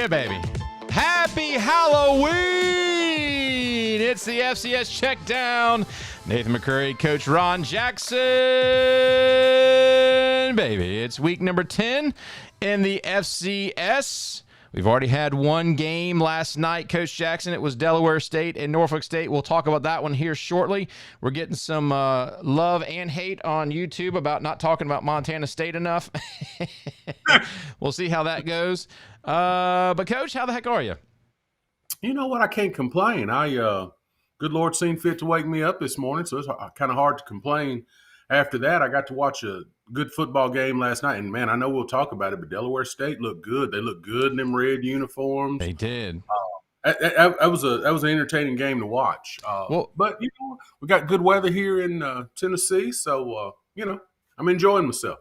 right, baby. Happy Halloween! It's the FCS CheckDown. Nathan McCreary, Coach Ron Jackson. Baby, it's week number 10 in the FCS. We've already had one game last night, Coach Jackson. It was Delaware State and Norfolk State. We'll talk about that one here shortly. We're getting some love and hate on YouTube about not talking about Montana State enough. We'll see how that goes. But, Coach, how the heck are you? You know what? I can't complain. Good Lord seen fit to wake me up this morning, so it's kind of hard to complain. After that, I got to watch a good football game last night, and, man, I know we'll talk about it, but Delaware State looked good. They looked good in them red uniforms. They did. That was an entertaining game to watch. But, you know, we got good weather here in Tennessee, so, you know, I'm enjoying myself.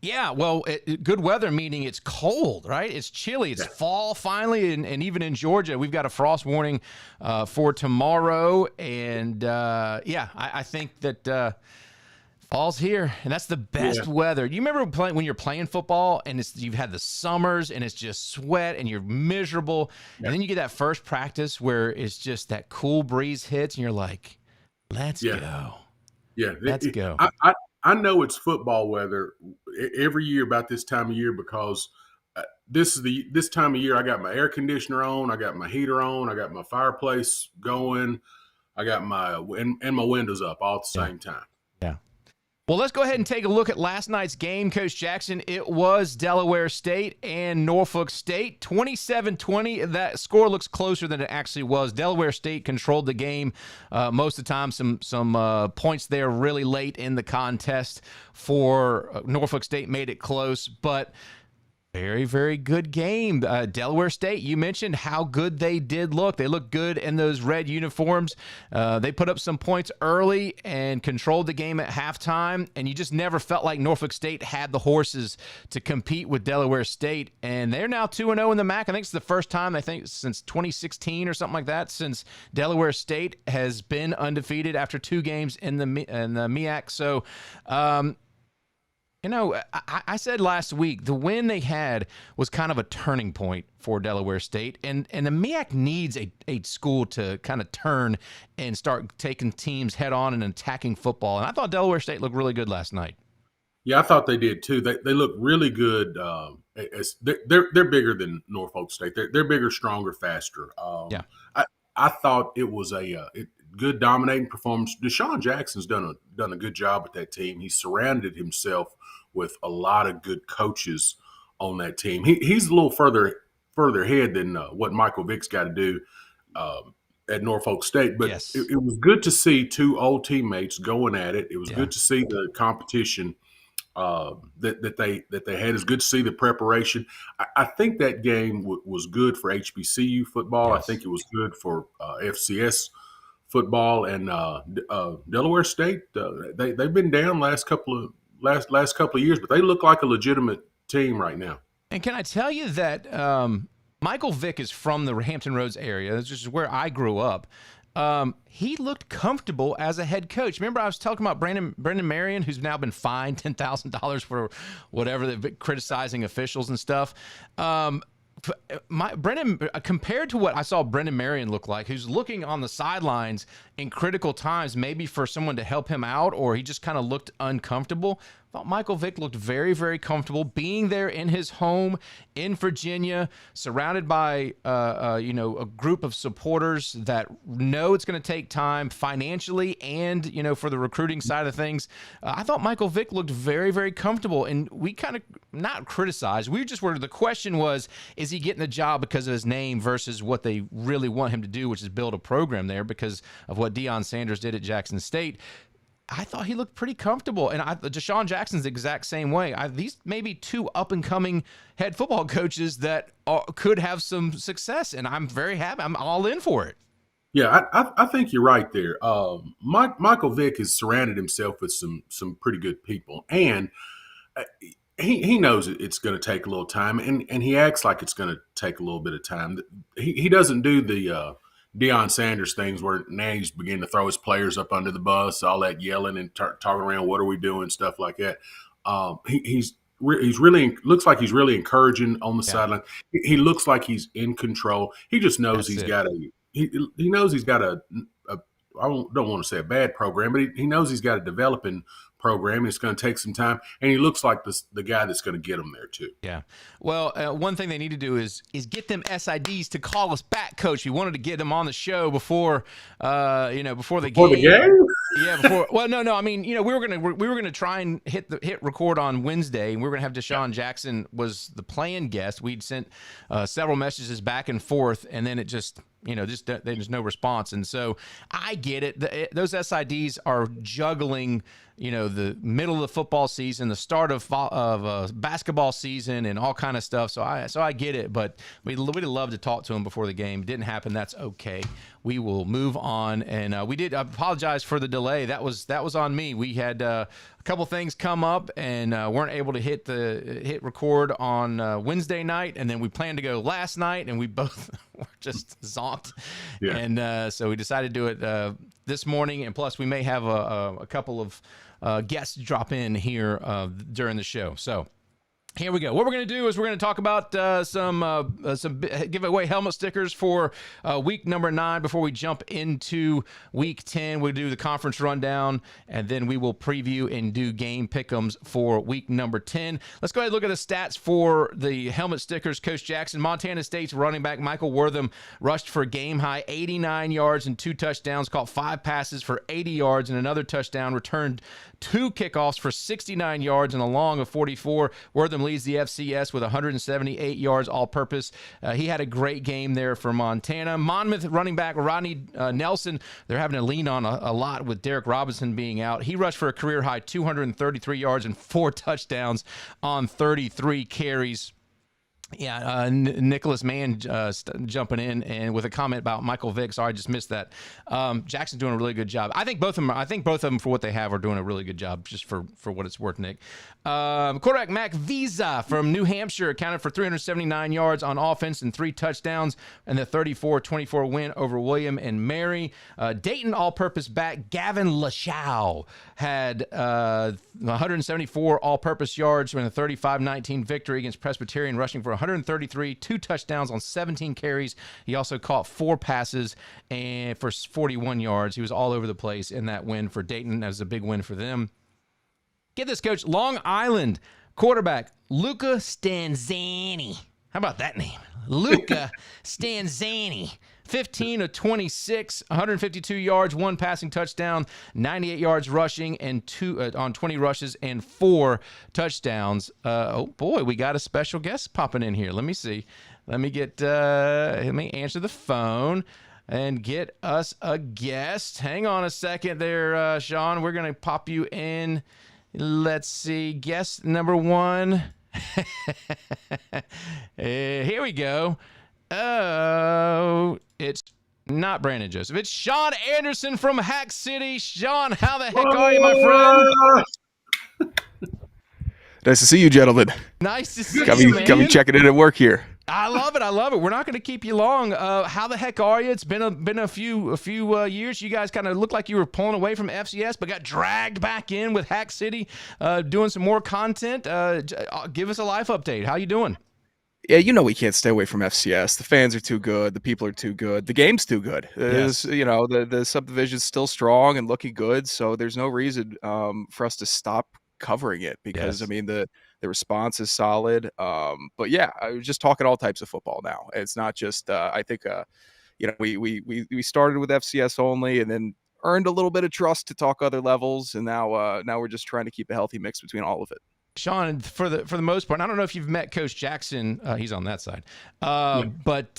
Yeah, well, good weather meaning it's cold, right? It's chilly. It's fall finally, and even in Georgia, we've got a frost warning for tomorrow. And, I think that fall's here, and that's the best weather. You remember when you're playing football and you've had the summers and it's just sweat and you're miserable, and then you get that first practice where it's just that cool breeze hits and you're like, let's go. Yeah, let's go. I know it's football weather every year about this time of year because this time of year I got my air conditioner on, I got my heater on, I got my fireplace going, I got my windows up all at the same time. Yeah. Well, let's go ahead and take a look at last night's game, Coach Jackson. It was Delaware State and Norfolk State, 27-20. That score looks closer than it actually was. Delaware State controlled the game most of the time. Some points there really late in the contest for Norfolk State made it close, but very, very good game. Delaware State, you mentioned how good they did look. They looked good in those red uniforms. They put up some points early and controlled the game at halftime, and you just never felt like Norfolk State had the horses to compete with Delaware State. And they're now 2-0 in the MAC. I think it's the first time, since 2016 or something like that, since Delaware State has been undefeated after 2 games in the MEAC. So, you know, I said last week the win they had was kind of a turning point for Delaware State, and the MEAC needs a school to kind of turn and start taking teams head on and attacking football. And I thought Delaware State looked really good last night. Yeah, I thought they did too. They look really good. They're bigger than Norfolk State. They're bigger, stronger, faster. I thought it was a good dominating performance. Deshaun Jackson's done a good job with that team. He surrounded himself with a lot of good coaches on that team. He's a little further ahead than what Michael Vick's got to do at Norfolk State. But it was good to see 2 old teammates going at it. It was good to see the competition that they had. It's good to see the preparation. I think that game was good for HBCU football. I think it was good for FCS football, and Delaware State. They've been down last couple of years, but they look like a legitimate team right now. And can I tell you that Michael Vick is from the Hampton Roads area? This is where I grew up. He looked comfortable as a head coach. Remember, I was talking about Brendan Marion, who's now been fined $10,000 for whatever they've been criticizing officials and stuff. Brendan, compared to what I saw Brendan Marion look like, who's looking on the sidelines in critical times, maybe for someone to help him out, or he just kind of looked uncomfortable. I thought Michael Vick looked very, very comfortable being there in his home in Virginia, surrounded by a group of supporters that know it's going to take time financially and for the recruiting side of things. I thought Michael Vick looked very, very comfortable, and we kind of not criticized. We just were. The question was, is he getting the job because of his name versus what they really want him to do, which is build a program there because of what Deion Sanders did at Jackson State. I thought he looked pretty comfortable, and Deshaun Jackson's the exact same way. These may be 2 up-and-coming head football coaches that could have some success, and I'm very happy. I'm all in for it. Yeah, I think you're right there. Michael Vick has surrounded himself with some pretty good people, and he knows it's going to take a little time, and he acts like it's going to take a little bit of time. He doesn't do the Deion Sanders things where now he's beginning to throw his players up under the bus, all that yelling and talking around, what are we doing, stuff like that. He's he's really looks like he's really encouraging on the Yeah. sideline. He looks like he's in control. He just knows That's it. he knows he's got a I don't want to say a bad program, but he knows he's got a developing program. It's going to take some time, and he looks like the guy that's going to get him there too. Yeah. Well, one thing they need to do is get them SIDs to call us back, Coach. We wanted to get them on the show before the game. Before the game? Yeah. Before. Well, no. I mean, we were gonna try and hit record on Wednesday, and we were gonna have Deshaun Jackson was the planned guest. We'd sent several messages back and forth, and then it just. There's no response. And so I get it. Those SIDs are juggling, the middle of the football season, the start of basketball season and all kind of stuff. So I get it, but we'd love to talk to him before the game. It didn't happen. That's okay. We will move on. And I apologize for the delay. That was on me. We had a couple things come up and weren't able to hit record on Wednesday night. And then we planned to go last night, and we both were just zonked. Yeah. And so we decided to do it this morning. And plus, we may have a couple of guests drop in here during the show. So here we go. What we're going to do is we're going to talk about some giveaway helmet stickers for week number 9 before we jump into week 10. We'll do the conference rundown, and then we will preview and do game pick'ems for week number 10. Let's go ahead and look at the stats for the helmet stickers. Coach Jackson, Montana State's running back Michael Wortham rushed for a game-high 89 yards and 2 touchdowns, caught 5 passes for 80 yards and another touchdown, returned 2 kickoffs for 69 yards and a long of 44. Wortham leads the FCS with 178 yards all-purpose. He had a great game there for Montana. Monmouth running back Rodney Nelson, they're having to lean on a lot with Derek Robinson being out. He rushed for a career-high 233 yards and 4 touchdowns on 33 carries. Yeah, Nicholas Mann jumping in and with a comment about Michael Vick. Sorry, I just missed that. Jackson's doing a really good job. I think both of them for what they have are doing a really good job, just for what it's worth, Nick. Quarterback Mac Visa from New Hampshire accounted for 379 yards on offense and 3 touchdowns in the 34-24 win over William and Mary. Dayton all-purpose back Gavin Lashow had 174 all-purpose yards in a 35-19 victory against Presbyterian, rushing for 133, 2 touchdowns on 17 carries. He also caught 4 passes and for 41 yards. He was all over the place in that win for Dayton. That was a big win for them. Get this, Coach. Long Island quarterback Luca Stanzani. How about that name? Luca Stanzani. 15 of 26, 152 yards, 1 passing touchdown, 98 yards rushing, and 2 on 20 rushes and 4 touchdowns. Oh boy, we got a special guest popping in here. Let me see. Let me answer the phone and get us a guest. Hang on a second there, Sean. We're gonna pop you in. Let's see. Guest number 1. Here we go. Oh, it's not Brandon Joseph. It's Sean Anderson from Hack City. Sean, how the heck are you, my friend? Nice to see you, gentlemen. Nice to see you, man. Got me checking in at work here. I love it. We're not going to keep you long. How the heck are you? It's been a few years. You guys kind of looked like you were pulling away from FCS, but got dragged back in with Hack City, doing some more content. Give us a life update. How you doing? Yeah, we can't stay away from FCS. The fans are too good. The people are too good. The game's too good. Yes. The subdivision's still strong and looking good, so there's no reason for us to stop covering it because, yes. The response is solid. But yeah, I was just talking all types of football now. It's not just I think we started with FCS only and then earned a little bit of trust to talk other levels, and now we're just trying to keep a healthy mix between all of it. Sean, for the most part, I don't know if you've met Coach Jackson. He's on that side, but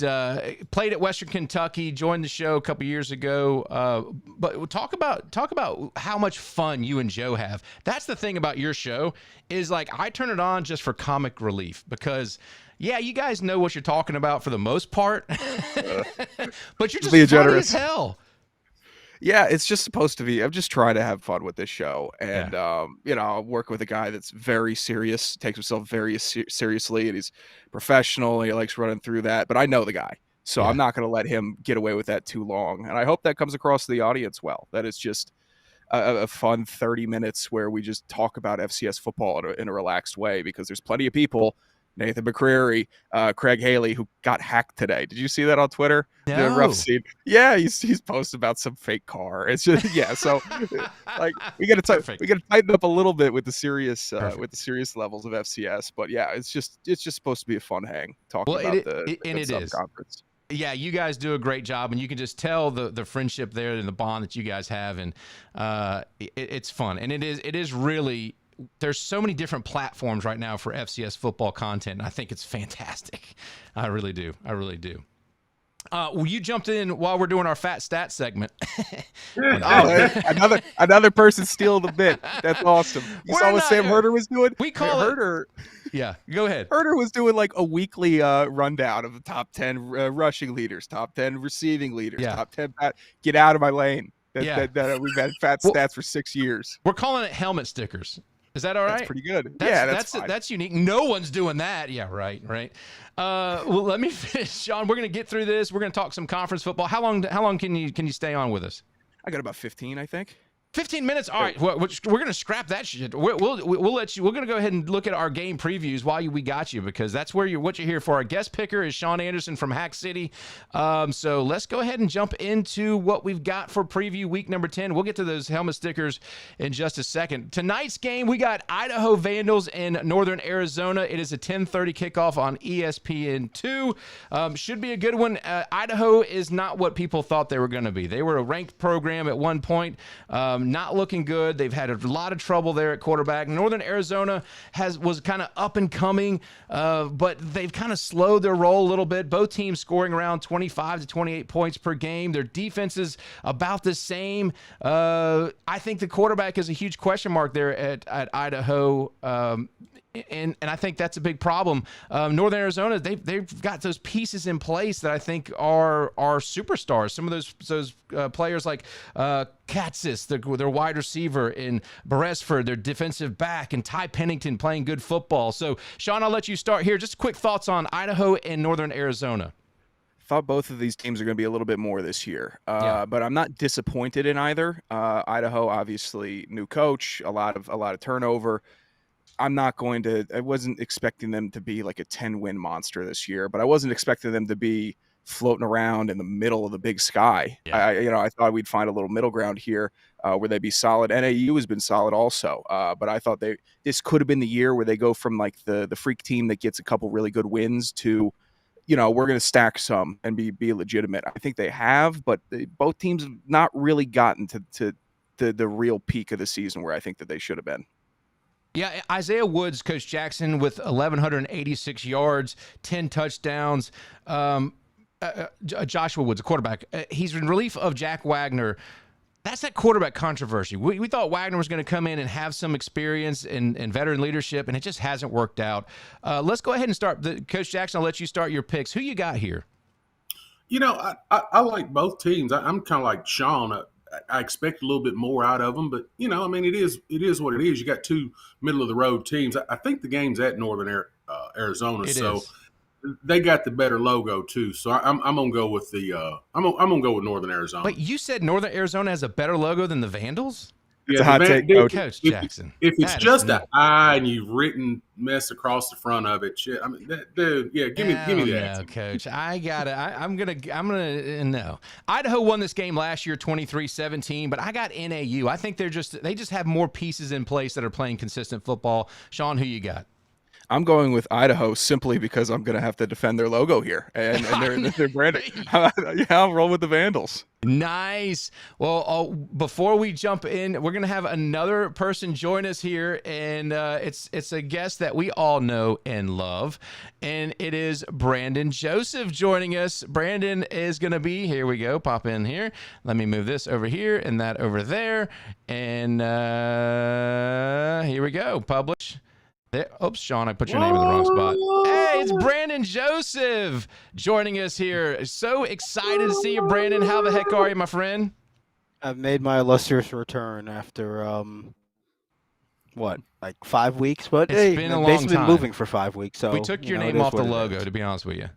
played at Western Kentucky. Joined the show a couple years ago. But talk about how much fun you and Joe have. That's the thing about your show is like I turn it on just for comic relief because. Yeah, you guys know what you're talking about for the most part, but you're just funny as hell. Yeah, it's just supposed to be. I'm just trying to have fun with this show, and I'll work with a guy that's very serious, takes himself very seriously, and he's professional. And he likes running through that, but I know the guy, so I'm not going to let him get away with that too long. And I hope that comes across to the audience well. That it's just a fun 30 minutes where we just talk about FCS football in a relaxed way, because there's plenty of people, Nathan McCreary, Craig Haley, who got hacked today. Did you see that on Twitter? No. The rough scene. Yeah, he's posted about some fake car. It's just, yeah. So like we got to tighten up a little bit with the serious levels of FCS. But yeah, it's just supposed to be a fun hang talking about the sub-conference. Yeah, you guys do a great job, and you can just tell the friendship there and the bond that you guys have, and it's fun. And it is really, there's so many different platforms right now for FCS football content, and I think it's fantastic. I really do. Well, you jumped in while we're doing our fat stat segment. Another person steal the bit. That's awesome. You saw what Sam Herder was doing? We call Herder. Yeah, go ahead. Herder was doing like a weekly rundown of the top 10 rushing leaders, top 10 receiving leaders, top 10. Get out of my lane. We've had fat stats for 6 years. We're calling it helmet stickers. Is that all right? That's pretty good. That's unique. No one's doing that. Yeah, right. Well, let me finish, Sean. We're going to get through this. We're going to talk some conference football. How long can you stay on with us? I got about 15, I think. 15 minutes. All right. We're going to scrap that shit. We'll let you. We're going to go ahead and look at our game previews while we got you, because that's what you're here for. Our guest picker is Sean Anderson from Hack City. So let's go ahead and jump into what we've got for preview week number 10. We'll get to those helmet stickers in just a second. Tonight's game, we got Idaho Vandals and Northern Arizona. It is a 10:30 kickoff on ESPN2. Should be a good one. Idaho is not what people thought they were going to be. They were a ranked program at one point. Not looking good. They've had a lot of trouble there at quarterback. Northern Arizona was kind of up and coming, but they've kind of slowed their roll a little bit. Both teams scoring around 25 to 28 points per game. Their defense is about the same. I think the quarterback is a huge question mark there at Idaho. And I think that's a big problem. Northern Arizona, they've got those pieces in place that I think are superstars. Some of those players like Katsis, their wide receiver, and Beresford, their defensive back, and Ty Pennington playing good football. So, Sean, I'll let you start here. Just quick thoughts on Idaho and Northern Arizona. Thought both of these teams are going to be a little bit more this year, but I'm not disappointed in either. Idaho, obviously, new coach, a lot of turnover. I wasn't expecting them to be like a 10-win monster this year, but I wasn't expecting them to be floating around in the middle of the big sky. Yeah. I thought we'd find a little middle ground here where they'd be solid. NAU has been solid also, but I thought this could have been the year where they go from like the freak team that gets a couple really good wins to, we're going to stack some and be legitimate. I think they have, but both teams have not really gotten to the real peak of the season where I think that they should have been. Yeah, Isaiah Woods, Coach Jackson, with 1,186 yards, 10 touchdowns. Joshua Woods, a quarterback. He's in relief of Jack Wagner. That's that quarterback controversy. We thought Wagner was going to come in and have some experience and veteran leadership, and it just hasn't worked out. Let's go ahead and start. Coach Jackson, I'll let you start your picks. Who you got here? I like both teams. I'm kind of like Sean. I expect a little bit more out of them, but it is what it is. You got two middle of the road teams. I think the game's at Northern Arizona, they got the better logo too. So I'm gonna go with I'm gonna go with Northern Arizona. Wait, you said Northern Arizona has a better logo than the Vandals? It's a hot take, Coach Jackson. If it's just an I and you've written mess across the front of it, shit. I mean, dude, give me that. No, Coach, I got it. I'm gonna no. Idaho won this game last year, 23-17, but I got NAU. I think they just have more pieces in place that are playing consistent football. Sean, who you got? I'm going with Idaho simply because I'm going to have to defend their logo here and their branding. I'll roll with the Vandals. Nice. Well, before we jump in, we're going to have another person join us here, and it's a guest that we all know and love, and it is Brandon Joseph joining us. Brandon is going to be, here we go, pop in here. Let me move this over here and that over there, and here we go, publish. There. Oops, Sean, I put your name in the wrong spot. Hey, it's Brandon Joseph joining us here. So excited to see you, Brandon. How the heck are you, my friend? I've made my illustrious return after, 5 weeks? But it's been a long time. Been moving for 5 weeks. So we took your name off the logo, to be honest with you.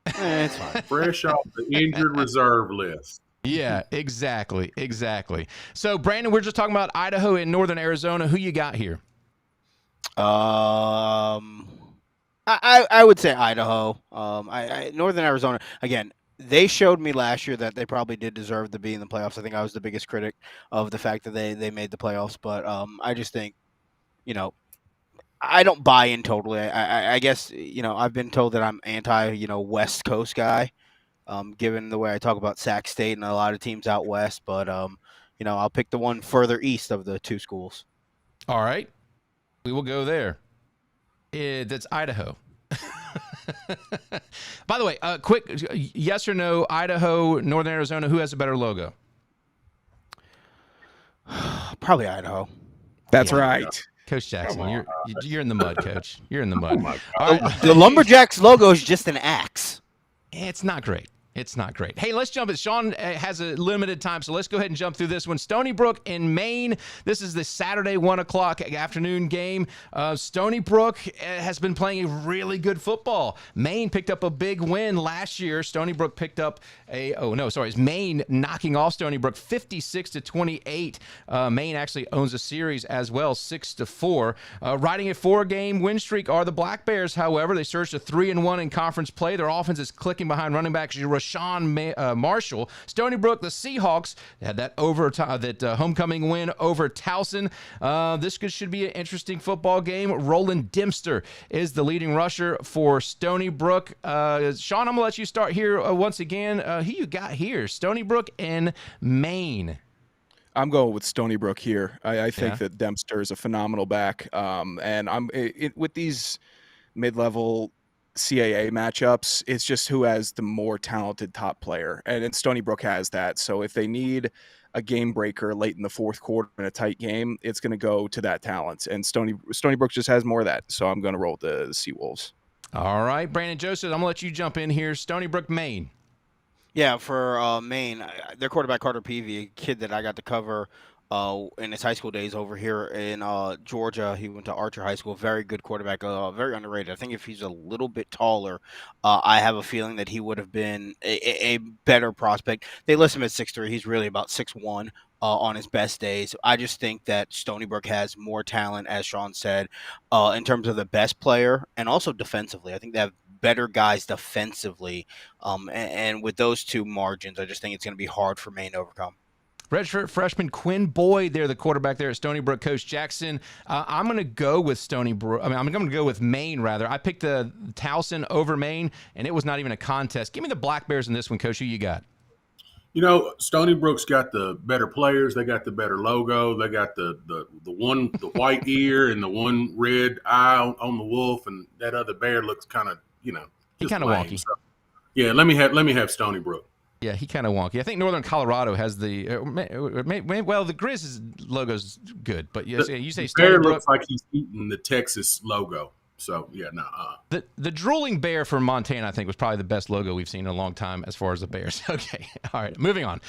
It's fine. Fresh off the injured reserve list. Yeah, exactly. So, Brandon, we're just talking about Idaho and Northern Arizona. Who you got here? I would say Idaho. Northern Arizona again. They showed me last year that they probably did deserve to be in the playoffs. I think I was the biggest critic of the fact that they made the playoffs, but I just think, I don't buy in totally. I guess I've been told that I'm anti West Coast guy, given the way I talk about Sac State and a lot of teams out west. But I'll pick the one further east of the two schools. All right, we will go there. That's Idaho. By the way, quick yes or no, Idaho, Northern Arizona, who has a better logo? Probably Idaho. That's right. Coach Jackson, you're in the mud, Coach. You're in the mud. The Lumberjacks logo is just an axe. It's not great. Hey, let's jump it. Sean has a limited time, so let's go ahead and jump through this one. Stony Brook in Maine. This is the Saturday 1 o'clock afternoon game. Stony Brook has been playing a really good football. Maine picked up a big win last year. Stony Brook picked up it's Maine knocking off Stony Brook 56-28. Maine actually owns a series as well, 6-4. Riding a 4-game win streak are the Black Bears, however. They surged to 3-1 in conference play. Their offense is clicking behind running backs Sean Marshall. Stony Brook, the Seahawks, had that homecoming win over Towson. This should be an interesting football game. Roland Dempster is the leading rusher for Stony Brook. Sean, I'm going to let you start here once again. Who you got here? Stony Brook and Maine. I'm going with Stony Brook here. I think that Dempster is a phenomenal back. And with these mid-level CAA matchups, it's just who has the more talented top player, and Stony Brook has that. So if they need a game breaker late in the fourth quarter in a tight game, it's going to go to that talent, and Stony Brook just has more of that. So I'm going to roll the Seawolves. All right, Brandon Joseph, I'm going to let you jump in here. Stony Brook, Maine. Yeah, for Maine, their quarterback Carter Peavy, a kid that I got to cover in his high school days over here in Georgia. He went to Archer High School. Very good quarterback, very underrated. I think if he's a little bit taller, I have a feeling that he would have been a better prospect. They list him at 6'3". He's really about 6'1". On his best days. I just think that Stony Brook has more talent, as Sean said, in terms of the best player and also defensively. I think they have better guys defensively. And with those two margins, I just think it's going to be hard for Maine to overcome. Redshirt freshman Quinn Boyd, they're the quarterback there at Stony Brook. Coach Jackson, I'm going to go with Stony Brook. I'm going to go with Maine, rather. I picked the Towson over Maine, and it was not even a contest. Give me the Black Bears in this one, Coach. Who you got? Stony Brook's got the better players. They got the better logo. They got the white ear and the one red eye on the wolf, and that other bear looks kind of, just kind of wonky. So, yeah, let me have Stony Brook. Yeah, he kind of wonky. I think Northern Colorado has the the Grizz logo's good, but you say Stony Bear Brook looks like he's eating the Texas logo. So yeah, no. The drooling bear from Montana, I think, was probably the best logo we've seen in a long time as far as the Bears. Okay, all right, moving on.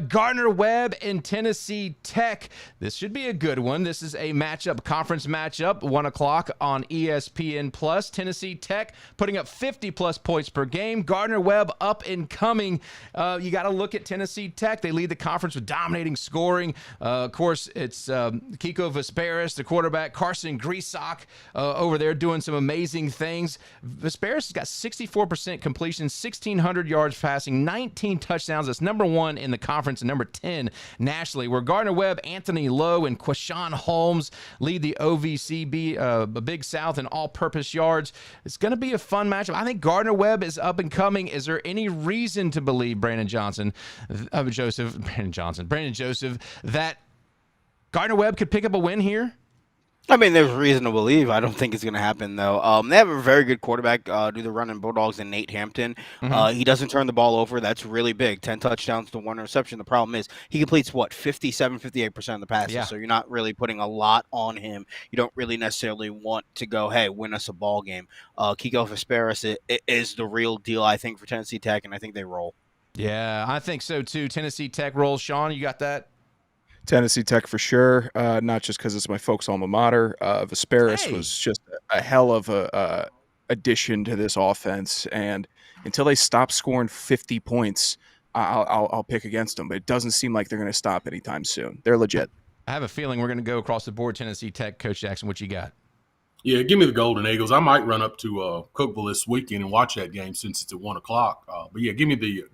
Gardner-Webb and Tennessee Tech. This should be a good one. This is a conference matchup, 1 o'clock on ESPN Plus. Tennessee Tech putting up 50-plus points per game. Gardner-Webb up and coming. You got to look at Tennessee Tech. They lead the conference with dominating scoring. Of course, it's Kiko Vesperis, the quarterback, Carson Griesach over there doing some amazing things. Vesperis has got 64% completion, 1,600 yards passing, 19 touchdowns. That's number 1 in the conference and number 10 nationally. Where Gardner-Webb, Anthony Lowe, and Quashawn Holmes lead the OVCB, Big South in all-purpose yards. It's going to be a fun matchup. I think Gardner-Webb is up and coming. Is there any reason to believe, Brandon Joseph, that Gardner-Webb could pick up a win here? I mean, there's reason to believe. I don't think it's going to happen, though. They have a very good quarterback, do the running Bulldogs, and Nate Hampton. Mm-hmm. He doesn't turn the ball over. That's really big. 10 touchdowns to 1 interception. The problem is he completes, 58% of the passes. Yeah. So you're not really putting a lot on him. You don't really necessarily want to go, hey, win us a ball game. Kiko Vesperis is the real deal, I think, for Tennessee Tech, and I think they roll. Yeah, I think so, too. Tennessee Tech rolls. Sean, you got that? Tennessee Tech for sure, not just because it's my folks' alma mater. Vesperis was just a hell of a addition to this offense, and until they stop scoring 50 points I'll pick against them. But it doesn't seem like they're going to stop anytime soon. They're legit. I have a feeling we're going to go across the board. Tennessee Tech, Coach Jackson, what you got? Yeah, give me the Golden Eagles. I might run up to Cookeville this weekend and watch that game since it's at 1:00. But yeah, give me the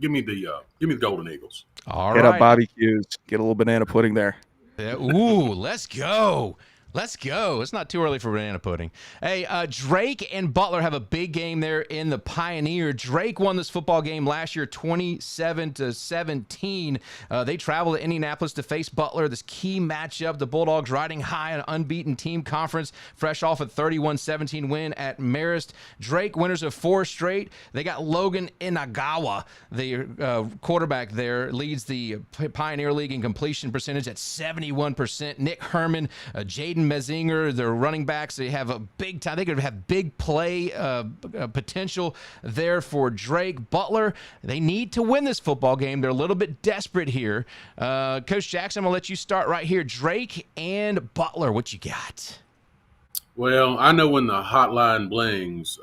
Golden Eagles. All right. Get up Bobby Hughes. Get a little banana pudding there. Yeah, ooh, let's go. Let's go. It's not too early for banana pudding. Hey, Drake and Butler have a big game there in the Pioneer. Drake won this football game last year 27-17. They traveled to Indianapolis to face Butler. This key matchup, the Bulldogs riding high on an unbeaten team conference, fresh off a 31-17 win at Marist. Drake, winners of 4 straight. They got Logan Inagawa, the quarterback there, leads the Pioneer League in completion percentage at 71%. Nick Herman, Jaden Mezinger, their running backs, they have a big time. They could have big play potential there for Drake. Butler, they need to win this football game. They're a little bit desperate here. Coach Jackson, I'm going to let you start right here. Drake and Butler, what you got? Well, I know when the hotline blings,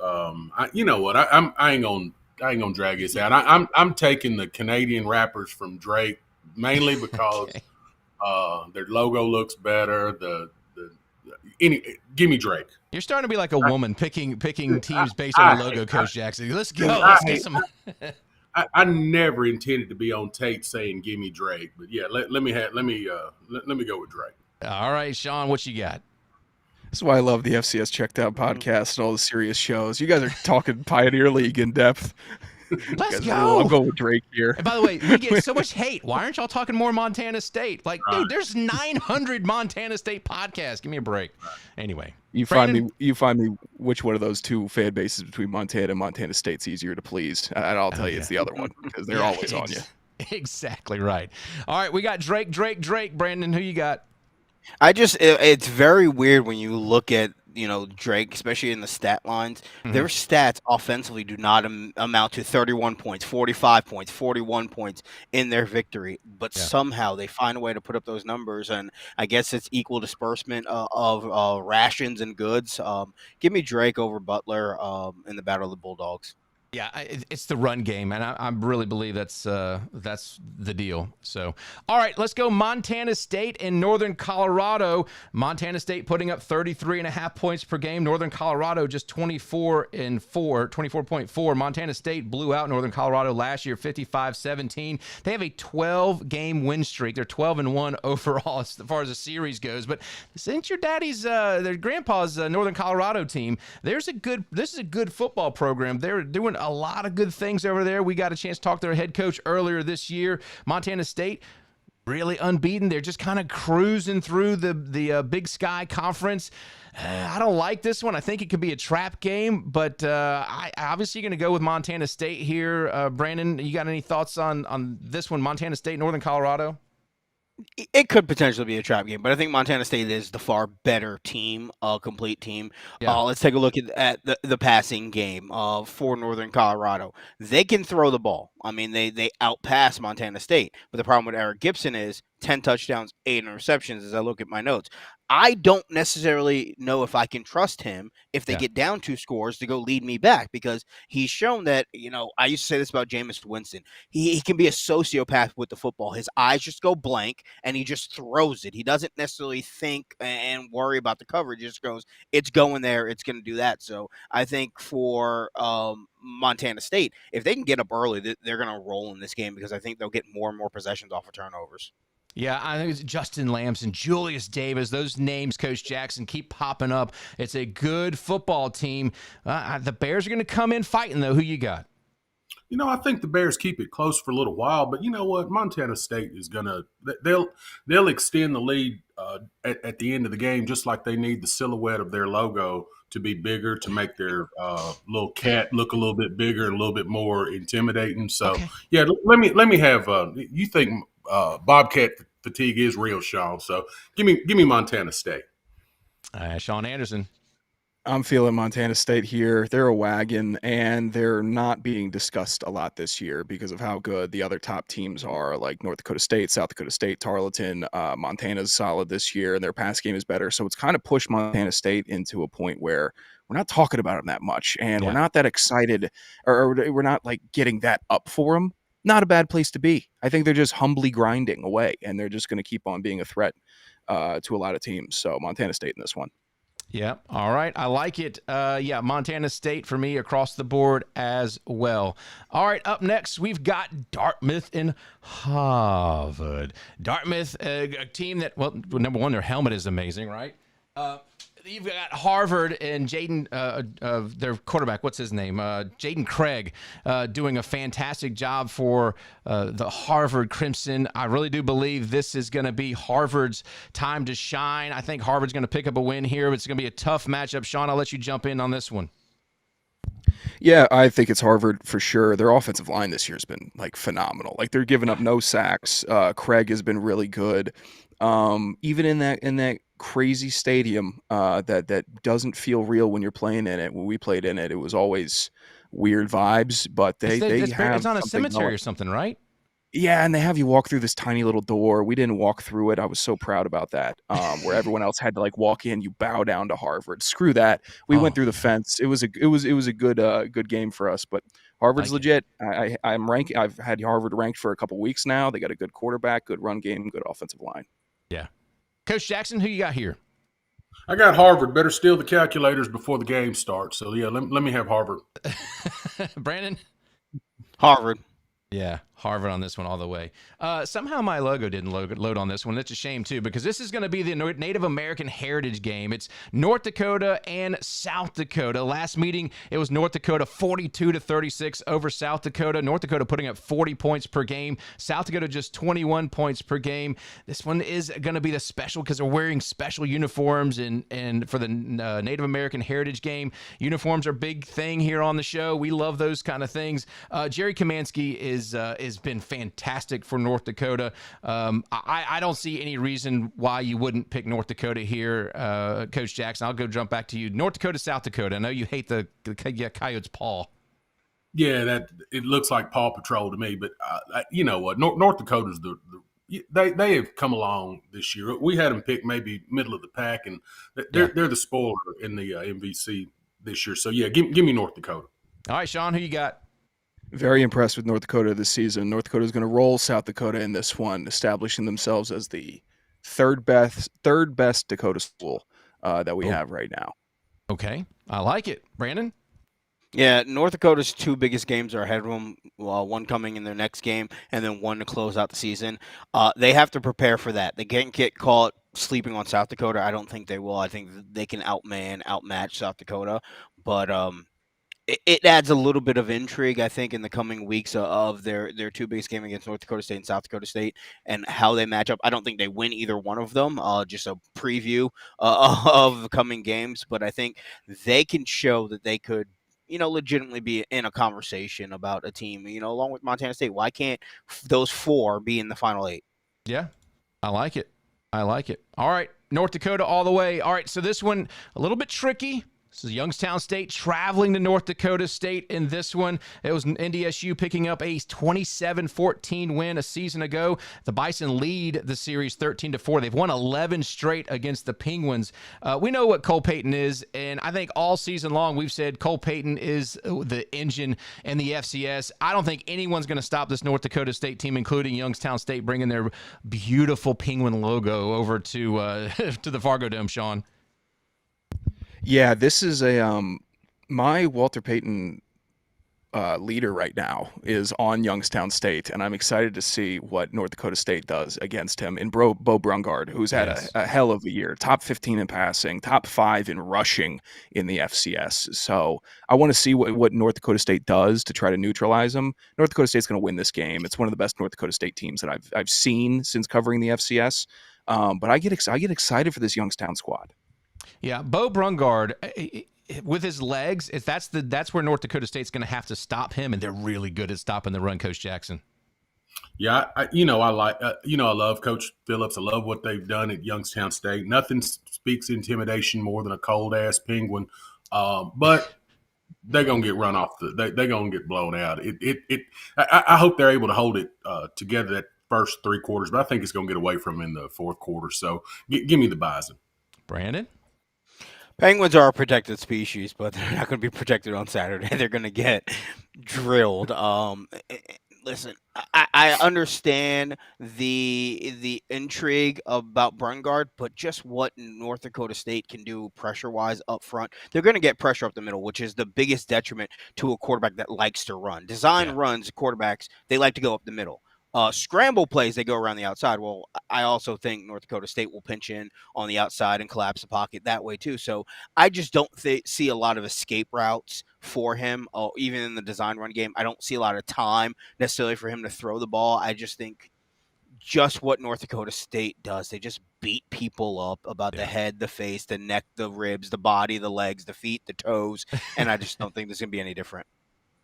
you know what? I ain't gonna drag this out. I'm taking the Canadian rappers from Drake mainly because their logo looks better. Give me Drake. You're starting to be like a woman picking teams based on the logo, Coach Jackson. Let's go. Let's get some. I never intended to be on tape saying "Give me Drake," but yeah, let me go with Drake. All right, Sean, what you got? This is why I love the FCS CheckDown Podcast and all the serious shows. You guys are talking Pioneer League in depth. Let's go. I'll go with Drake here. And by the way, we get so much hate. Why aren't y'all talking more Montana State? Like, dude, there's 900 Montana State podcasts. Give me a break. Anyway, you find me which one of those two fan bases between Montana and Montana State's easier to please. And I'll tell you it's the other one because they're always on you. Exactly right. All right, we got Drake. Brandon, who you got? It's very weird when you look at, Drake, especially in the stat lines. Mm-hmm. Their stats offensively do not amount to 31 points, 45 points, 41 points in their victory. But somehow they find a way to put up those numbers, and I guess it's equal disbursement of rations and goods. Give me Drake over Butler in the Battle of the Bulldogs. Yeah, it's the run game, and I really believe that's the deal. So, all right, let's go Montana State and Northern Colorado. Montana State putting up 33.5 points per game. Northern Colorado just 24.4. Montana State blew out Northern Colorado last year, 55-17. They have a 12-game win streak. They're 12-1 overall as far as the series goes. But since your daddy's, their grandpa's Northern Colorado team, this is a good football program. They're doing a lot of good things over there. We got a chance to talk to their head coach earlier this year. Montana State, really unbeaten. They're just kind of cruising through the Big Sky Conference. I don't like this one. I think it could be a trap game, but I obviously going to go with Montana State here. Brandon, you got any thoughts on this one, Montana State, Northern Colorado? It could potentially be a trap game, but I think Montana State is the far better team, complete team. Yeah. Let's take a look at the passing game for Northern Colorado. They can throw the ball. I mean, they outpass Montana State, but the problem with Eric Gibson is 10 touchdowns, 8 interceptions as I look at my notes. I don't necessarily know if I can trust him if they get down 2 scores to go lead me back, because he's shown that, I used to say this about Jameis Winston. He can be a sociopath with the football. His eyes just go blank and he just throws it. He doesn't necessarily think and worry about the coverage. He just goes, it's going there, it's going to do that. So I think for Montana State, if they can get up early, they're going to roll in this game, because I think they'll get more and more possessions off of turnovers. Yeah, I think it's Justin Lamson, Julius Davis. Those names, Coach Jackson, keep popping up. It's a good football team. The Bears are going to come in fighting, though. Who you got? I think the Bears keep it close for a little while, but you know what? Montana State is going to – they'll extend the lead at the end of the game, just like they need the silhouette of their logo to be bigger, to make their little cat look a little bit bigger and a little bit more intimidating. So, yeah, let me have you think – Bobcat fatigue is real, Sean. So give me Montana State. Sean Anderson. I'm feeling Montana State here. They're a wagon, and they're not being discussed a lot this year because of how good the other top teams are, like North Dakota State, South Dakota State, Tarleton. Montana's solid this year, and their pass game is better. So it's kind of pushed Montana State into a point where we're not talking about them that much, and we're not that excited, or we're not like getting that up for them. not a bad place to be. I think they're just humbly grinding away, and they're just going to keep on being a threat to a lot of teams. So Montana State in this one. Yeah. All right. I like it. Yeah, Montana State for me across the board as well. All right. Up next, we've got Dartmouth and Harvard. Dartmouth, a team that, well, number one, their helmet is amazing, right? You've got Harvard and Jaden, their quarterback, what's his name? Jaden Craig, doing a fantastic job for the Harvard Crimson. I really do believe this is going to be Harvard's time to shine. I think Harvard's going to pick up a win here. It's going to be a tough matchup. Sean, I'll let you jump in on this one. Yeah, I think it's Harvard for sure. Their offensive line this year has been like phenomenal. Like they're giving up no sacks. Craig has been really good. Even in that crazy stadium that doesn't feel real when you're playing in it. When we played in it, it was always weird vibes. But they have it's on a cemetery or something, right? Yeah, and they have you walk through this tiny little door. We didn't walk through it. I was so proud about that. Where everyone else had to like walk in, you bow down to Harvard. Screw that. We went through the fence. It was a good game for us. But Harvard's legit. I'm ranking. I've had Harvard ranked for a couple weeks now. They got a good quarterback, good run game, good offensive line. Yeah. Coach Jackson, who you got here? I got Harvard. Better steal the calculators before the game starts. So, yeah, let me have Harvard. Brandon? Harvard. Yeah, Harvard on this one all the way. Somehow my logo didn't load on this one. That's a shame, too, because this is going to be the Native American Heritage game. It's North Dakota and South Dakota. Last meeting, it was North Dakota 42-36 over South Dakota. North Dakota putting up 40 points per game. South Dakota just 21 points per game. This one is going to be the special because they're wearing special uniforms, and for the Native American Heritage game, uniforms are a big thing here on the show. We love those kind of things. Jerry Kamansky has been fantastic for North Dakota. I don't see any reason why you wouldn't pick North Dakota here, Coach Jackson. I'll jump back to you. North Dakota, South Dakota. I know you hate the Coyotes' paw. Yeah, that it looks like Paw Patrol to me. But you know what? North Dakota's they have come along this year. We had them pick maybe middle of the pack, and they're the spoiler in the MVC this year. So yeah, give me North Dakota. All right, Sean, who you got? Very impressed with North Dakota this season. North Dakota is going to roll South Dakota in this one, establishing themselves as the third best Dakota school that we have right now. Okay, I like it. Brandon? Yeah, North Dakota's two biggest games are ahead of them, one coming in their next game and then one to close out the season. They have to prepare for that. They can't get caught sleeping on South Dakota. I don't think they will. I think they can outmatch South Dakota. But it adds a little bit of intrigue, I think, in the coming weeks of their two biggest games against North Dakota State and South Dakota State and how they match up. I don't think they win either one of them, just a preview of the coming games. But I think they can show that they could, legitimately be in a conversation about a team, along with Montana State. Why can't those four be in the Final Eight? Yeah, I like it. All right, North Dakota all the way. All right, so this one, a little bit tricky. This is Youngstown State traveling to North Dakota State in this one. It was NDSU picking up a 27-14 win a season ago. The Bison lead the series 13-4. They've won 11 straight against the Penguins. We know what Cole Payton is, and I think all season long we've said Cole Payton is the engine in the FCS. I don't think anyone's going to stop this North Dakota State team, including Youngstown State, bringing their beautiful Penguin logo over to the Fargo Dome, Sean. Yeah, this is my Walter Payton leader right now is on Youngstown State, and I'm excited to see what North Dakota State does against him in Bo Brungard, who's had a hell of a year, top 15 in passing, top 5 in rushing in the FCS. So I want to see what North Dakota State does to try to neutralize him. North Dakota State's going to win this game. It's one of the best North Dakota State teams that I've seen since covering the FCS. But I get excited for this Youngstown squad. Yeah, Bo Brungard, with his legs, that's where North Dakota State's going to have to stop him, and they're really good at stopping the run, Coach Jackson. Yeah, I love Coach Phillips. I love what they've done at Youngstown State. Nothing speaks intimidation more than a cold ass Penguin, but they're gonna get run off. They're gonna get blown out. I hope they're able to hold it together that first 3 quarters, but I think it's gonna get away from them in the fourth quarter. So give me the Bison. Brandon? Penguins are a protected species, but they're not going to be protected on Saturday. They're going to get drilled. Listen, I understand the intrigue about Brungard, but just what North Dakota State can do pressure-wise up front, they're going to get pressure up the middle, which is the biggest detriment to a quarterback that likes to run. Design runs, quarterbacks, they like to go up the middle. Scramble plays, they go around the outside. Well, I also think North Dakota State will pinch in on the outside and collapse the pocket that way too. So I just don't see a lot of escape routes for him. Even in the design run game, I don't see a lot of time necessarily for him to throw the ball. I just think just what North Dakota State does, they just beat people up about the head, the face, the neck, the ribs, the body, the legs, the feet, the toes, and I just don't think there's going to be any different.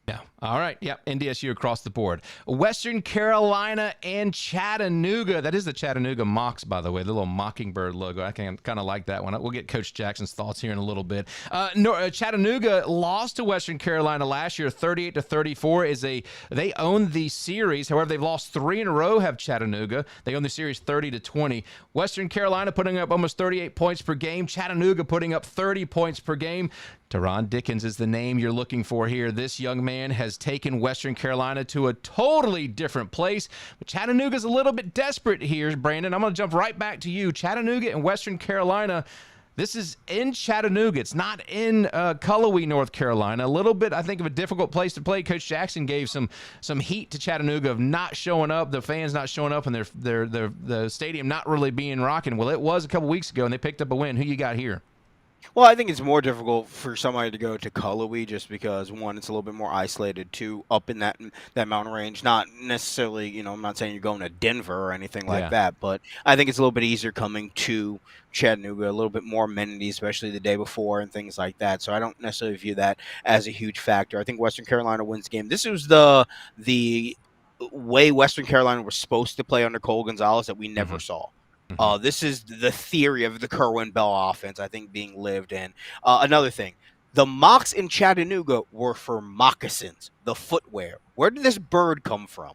Yeah. All right. Yep. NDSU across the board. Western Carolina and Chattanooga. That is the Chattanooga Mocs, by the way, the little mockingbird logo. I kind of like that one. We'll get Coach Jackson's thoughts here in a little bit. Chattanooga lost to Western Carolina last year, 38-34. They own the series. However, they've lost 3 in a row. Have Chattanooga. They own the series 30-20. Western Carolina putting up almost 38 points per game. Chattanooga putting up 30 points per game. Teron Dickens is the name you're looking for here. This young man has taken Western Carolina to a totally different place. But Chattanooga's a little bit desperate here, Brandon. I'm going to jump right back to you. Chattanooga and Western Carolina. This is in Chattanooga. It's not in Cullowhee, North Carolina. A little bit, I think, of a difficult place to play. Coach Jackson gave some heat to Chattanooga of not showing up, the fans not showing up, and the stadium not really being rocking. Well, it was a couple weeks ago, and they picked up a win. Who you got here? Well, I think it's more difficult for somebody to go to Cullowhee just because, one, it's a little bit more isolated, two, up in that mountain range. Not necessarily, I'm not saying you're going to Denver or anything like that, but I think it's a little bit easier coming to Chattanooga, a little bit more amenities, especially the day before and things like that. So I don't necessarily view that as a huge factor. I think Western Carolina wins the game. This was the way Western Carolina was supposed to play under Cole Gonzalez that we never saw. This is the theory of the Kerwin Bell offense, I think, being lived in. Another thing, the Mocs in Chattanooga were for moccasins, the footwear. Where did this bird come from?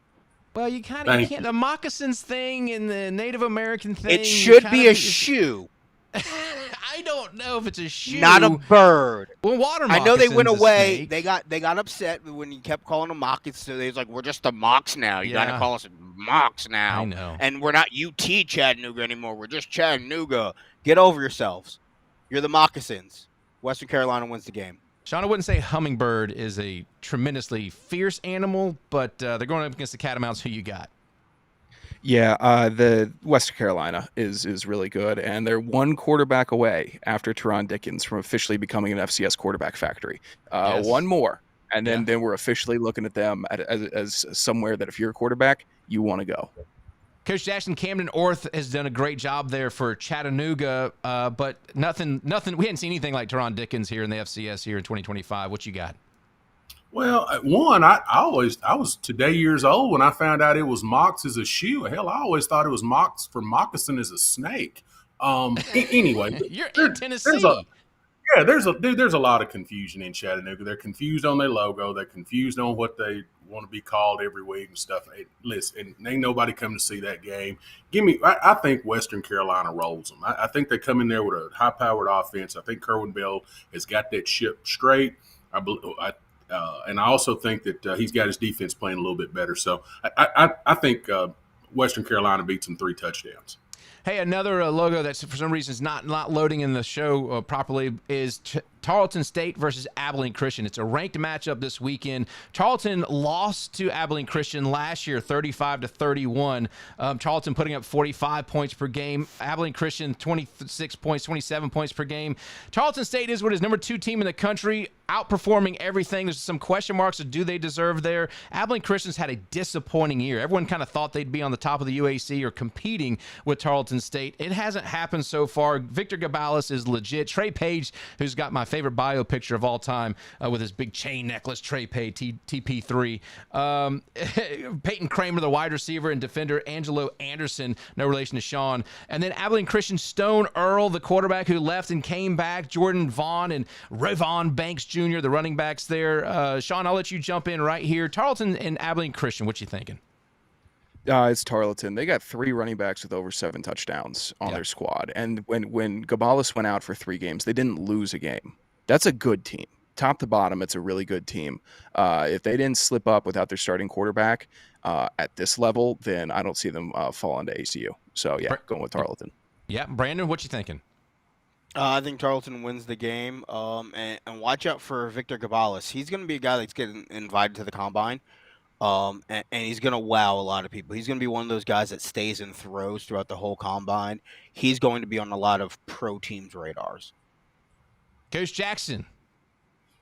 Well, you can't. The moccasins thing and the Native American thing. It should be a shoe. I don't know if it's a shoe. Not a bird. Well, water I know they went away. Snake. They got upset when you kept calling them Mocs. So they was like, we're just the Mocs now. You got to call us Mocs now. I know. And we're not UT Chattanooga anymore. We're just Chattanooga. Get over yourselves. You're the moccasins. Western Carolina wins the game. Sean, I wouldn't say hummingbird is a tremendously fierce animal, but they're going up against the Catamounts. Who you got? Yeah, the Western Carolina is really good, and they're one quarterback away after Teron Dickens from officially becoming an FCS quarterback factory. One more, and then we're officially looking at them as somewhere that if you're a quarterback, you want to go. Coach Jackson, Camden Orth has done a great job there for Chattanooga, but nothing. We hadn't seen anything like Teron Dickens here in the FCS here in 2025. What you got? Well, one, I was today years old when I found out it was Mocs as a shoe. Hell, I always thought it was Mocs for moccasin as a snake. Anyway, you're in Tennessee. There's a lot of confusion in Chattanooga. They're confused on their logo. They're confused on what they want to be called every week and stuff. Listen, ain't nobody come to see that game. I think Western Carolina rolls them. I think they come in there with a high-powered offense. I think Kerwin Bell has got that ship straight. And I also think that he's got his defense playing a little bit better. So I think Western Carolina beats them 3 touchdowns. Hey, another logo that for some reason is not loading in the show properly is Tarleton State versus Abilene Christian. It's a ranked matchup this weekend. Tarleton lost to Abilene Christian last year, 35-31. Tarleton putting up 45 points per game. Abilene Christian, 26 points, 27 points per game. Tarleton State is what is number 2 team in the country, outperforming everything. There's some question marks of do they deserve there. Abilene Christian's had a disappointing year. Everyone kind of thought they'd be on the top of the UAC or competing with Tarleton State. It hasn't happened so far. Victor Gabalis is legit. Trey Page, who's got my favorite bio picture of all time with his big chain necklace, Trey Page, TP3. Peyton Kramer, the wide receiver and defender, Angelo Anderson, no relation to Sean. And then Abilene Christian, Stone Earl, the quarterback who left and came back, Jordan Vaughn and Ravon Banks Jr., the running backs there. Sean, I'll let you jump in right here. Tarleton and Abilene Christian, what you thinking? It's Tarleton. They got 3 running backs with over 7 touchdowns on their squad. And when Gabalis went out for 3 games, they didn't lose a game. That's a good team. top to bottom, it's a really good team. If they didn't slip up without their starting quarterback at this level, then I don't see them falling to ACU. So, yeah, going with Tarleton. Yeah. Brandon, what you thinking? I think Tarleton wins the game. And watch out for Victor Gabales. He's going to be a guy that's getting invited to the combine. And he's going to wow a lot of people. He's going to be one of those guys that stays and throws throughout the whole combine. He's going to be on a lot of pro teams' radars. Coach Jackson.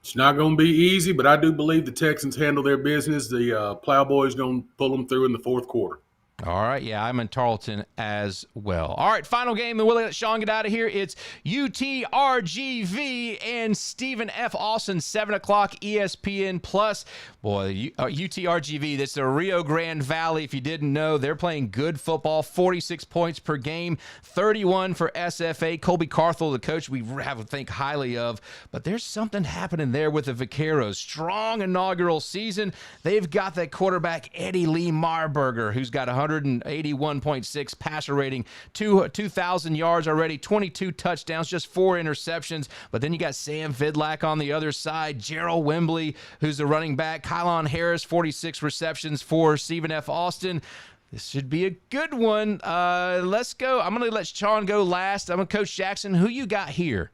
It's not going to be easy, but I do believe the Texans handle their business. The Plowboys going to pull them through in the fourth quarter. All right, yeah, I'm in Tarleton as well. All right, final game, and we'll let Sean get out of here. It's UTRGV and Stephen F. Austin, 7 o'clock, ESPN Plus. Boy, UTRGV, that's the Rio Grande Valley. If you didn't know, they're playing good football, 46 points per game, 31 for SFA. Colby Carthel, the coach we have to think highly of. But there's something happening there with the Vaqueros. Strong inaugural season. They've got that quarterback, Eddie Lee Marburger, who's got 181.6 passer rating, 2,000 yards already, 22 touchdowns, just 4 interceptions. But then you got Sam Vidlac on the other side, Gerald Wembley, who's the running back, Kylon Harris, 46 receptions for Stephen F. Austin. This should be a good one. Let's go. I'm going to let Sean go last. I'm going to Coach Jackson. Who you got here?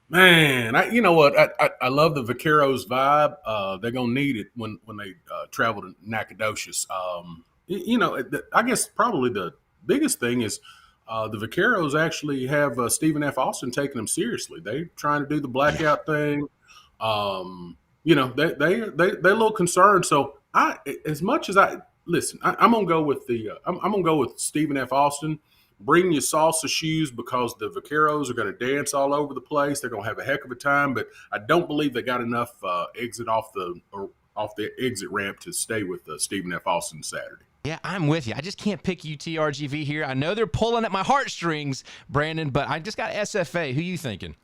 Man, you know what? I love the Vaqueros vibe. They're going to need it when they travel to Nacogdoches. I guess probably the biggest thing is the Vaqueros actually have Stephen F. Austin taking them seriously. They're trying to do the blackout thing. They're a little concerned. So I'm gonna go with I'm gonna go with Stephen F. Austin. Bring your salsa shoes because the Vaqueros are going to dance all over the place. They're going to have a heck of a time, but I don't believe they got enough exit off the exit ramp to stay with Stephen F. Austin Saturday. Yeah, I'm with you. I just can't pick UTRGV here. I know they're pulling at my heartstrings, Brandon, but I just got SFA. Who you thinking?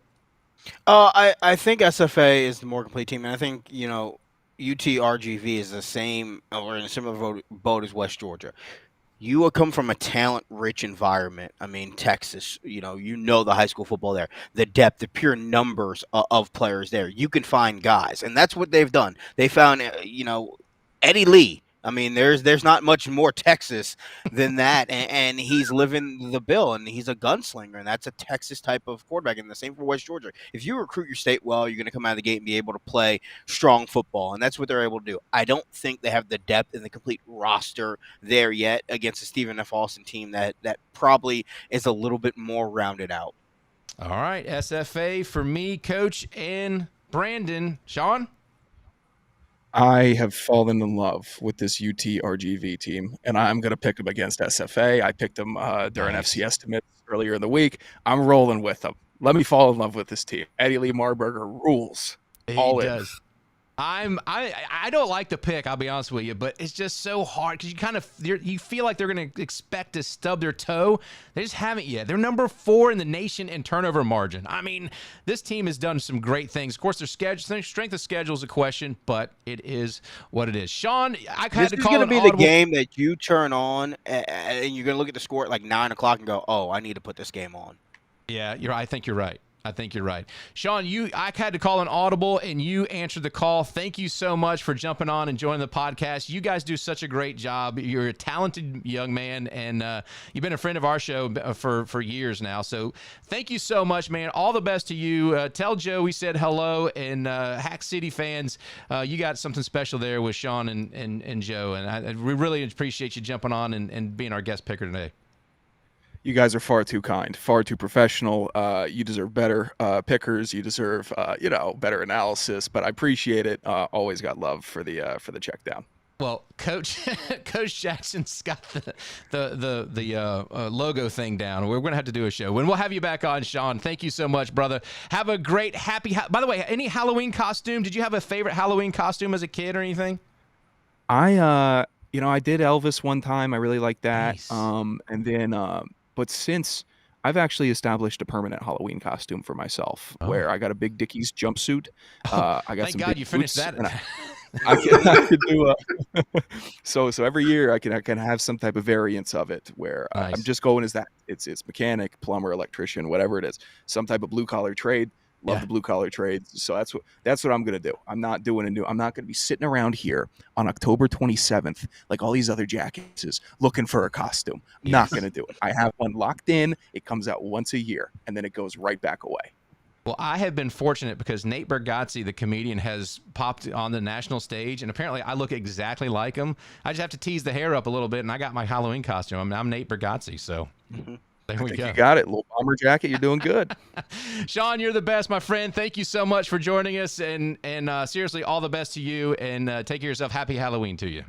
I think SFA is the more complete team, and I think, UTRGV is the same or in a similar boat as West Georgia. You come from a talent-rich environment. I mean, Texas, the high school football there, the depth, the pure numbers of players there. You can find guys, and that's what they've done. They found, Eddie Lee. I mean, there's not much more Texas than that, and he's living the bill, and he's a gunslinger, and that's a Texas type of quarterback, and the same for West Georgia. If you recruit your state well, you're going to come out of the gate and be able to play strong football, and that's what they're able to do. I don't think they have the depth and the complete roster there yet against the Stephen F. Austin team that probably is a little bit more rounded out. All right, SFA for me, Coach, and Brandon. Sean? I have fallen in love with this UTRGV team, and I'm going to pick them against SFA. I picked them during FC estimates earlier in the week. I'm rolling with them. Let me fall in love with this team. Eddie Lee Marburger rules. He all does. In. I don't like the pick, I'll be honest with you, but it's just so hard because you feel like they're going to expect to stub their toe. They just haven't yet. They're number 4 in the nation in turnover margin. I mean, this team has done some great things. Of course, their strength of schedule is a question, but it is what it is. Sean, I had to call it. This is going to be the game that you turn on and you're going to look at the score at like 9 o'clock and go, "Oh, I need to put this game on." Yeah, I think you're right. Sean, I had to call an audible, and you answered the call. Thank you so much for jumping on and joining the podcast. You guys do such a great job. You're a talented young man, and you've been a friend of our show for years now. So thank you so much, man. All the best to you. Tell Joe we said hello, and Hack City fans, you got something special there with Sean and Joe, and we really appreciate you jumping on and being our guest picker today. You guys are far too kind, far too professional. You deserve better pickers. You deserve, better analysis. But I appreciate it. Always got love for the check down. Well, Coach Jackson's got the logo thing down. We're going to have to do a show. When we'll have you back on, Sean. Thank you so much, brother. Have a great, happy. By the way, any Halloween costume? Did you have a favorite Halloween costume as a kid or anything? I did Elvis one time. I really liked that. Nice. And then. But since I've actually established a permanent Halloween costume for myself, where I got a Big Dickies jumpsuit. I got thank some God big you finished boots, that. I can do so every year I can have some type of variance of it where Nice. I'm just going as that. It's mechanic, plumber, electrician, whatever it is, some type of blue collar trade. Love the blue collar trades. So that's what I'm going to do. I'm not going to be sitting around here on October 27th like all these other jackasses looking for a costume. I'm not going to do it. I have one locked in. It comes out once a year, and then it goes right back away. Well, I have been fortunate because Nate Bargatze, the comedian, has popped on the national stage, and apparently I look exactly like him. I just have to tease the hair up a little bit, and I got my Halloween costume. I'm Nate Bargatze, so there we go. You got it. Little bomber jacket. You're doing good. Sean, you're the best, my friend. Thank you so much for joining us, and seriously, all the best to you, and take care of yourself. Happy Halloween to you.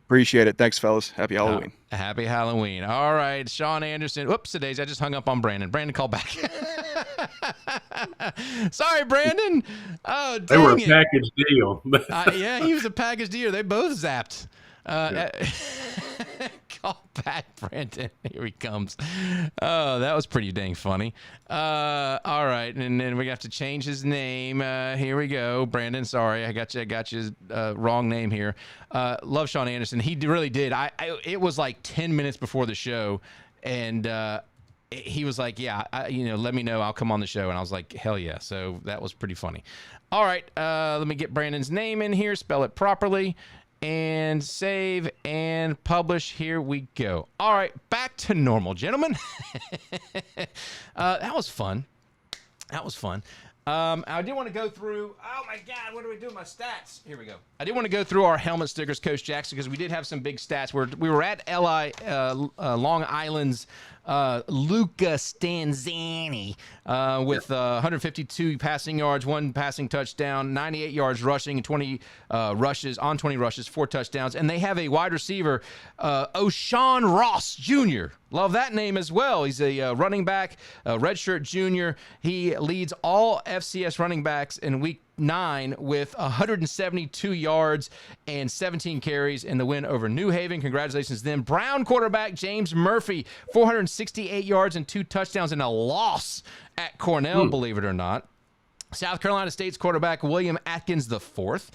Appreciate it. Thanks, fellas. Happy Halloween. Happy Halloween. All right, Sean Anderson. Whoops-a-daisy, I just hung up on Brandon. Brandon, call back. Sorry, Brandon. Oh, dang. They were a package deal. Yeah, he was a package deal. They both zapped. Call back, Brandon. Here he comes. Oh, that was pretty dang funny. All right, and then we have to change his name. Here we go, Brandon. Sorry, I got you wrong name here. Love Sean Anderson. He really did. It was like 10 minutes before the show, and he was like, "Yeah, let me know. I'll come on the show." And I was like, "Hell yeah!" So that was pretty funny. All right, let me get Brandon's name in here. Spell it properly. And save and publish. Here we go. All right, back to normal, gentlemen. That was fun. I did want to go through. Oh my God, what do we do with my stats? Here we go. I did want to go through our helmet stickers, Coach Jackson, because we did have some big stats. We were at Long Island's Luca Stanzani with 152 passing yards, 1 passing touchdown, 98 yards rushing, and 20 rushes, 4 touchdowns. And they have a wide receiver, O'Shawn Ross Jr. Love that name as well. He's a running back, a redshirt junior. He leads all FCS running backs in week 9 with 172 yards and 17 carries in the win over New Haven. Congratulations to them. Brown quarterback James Murphy, 468 yards and 2 touchdowns in a loss at Cornell, believe it or not. South Carolina State's quarterback, William Atkins IV,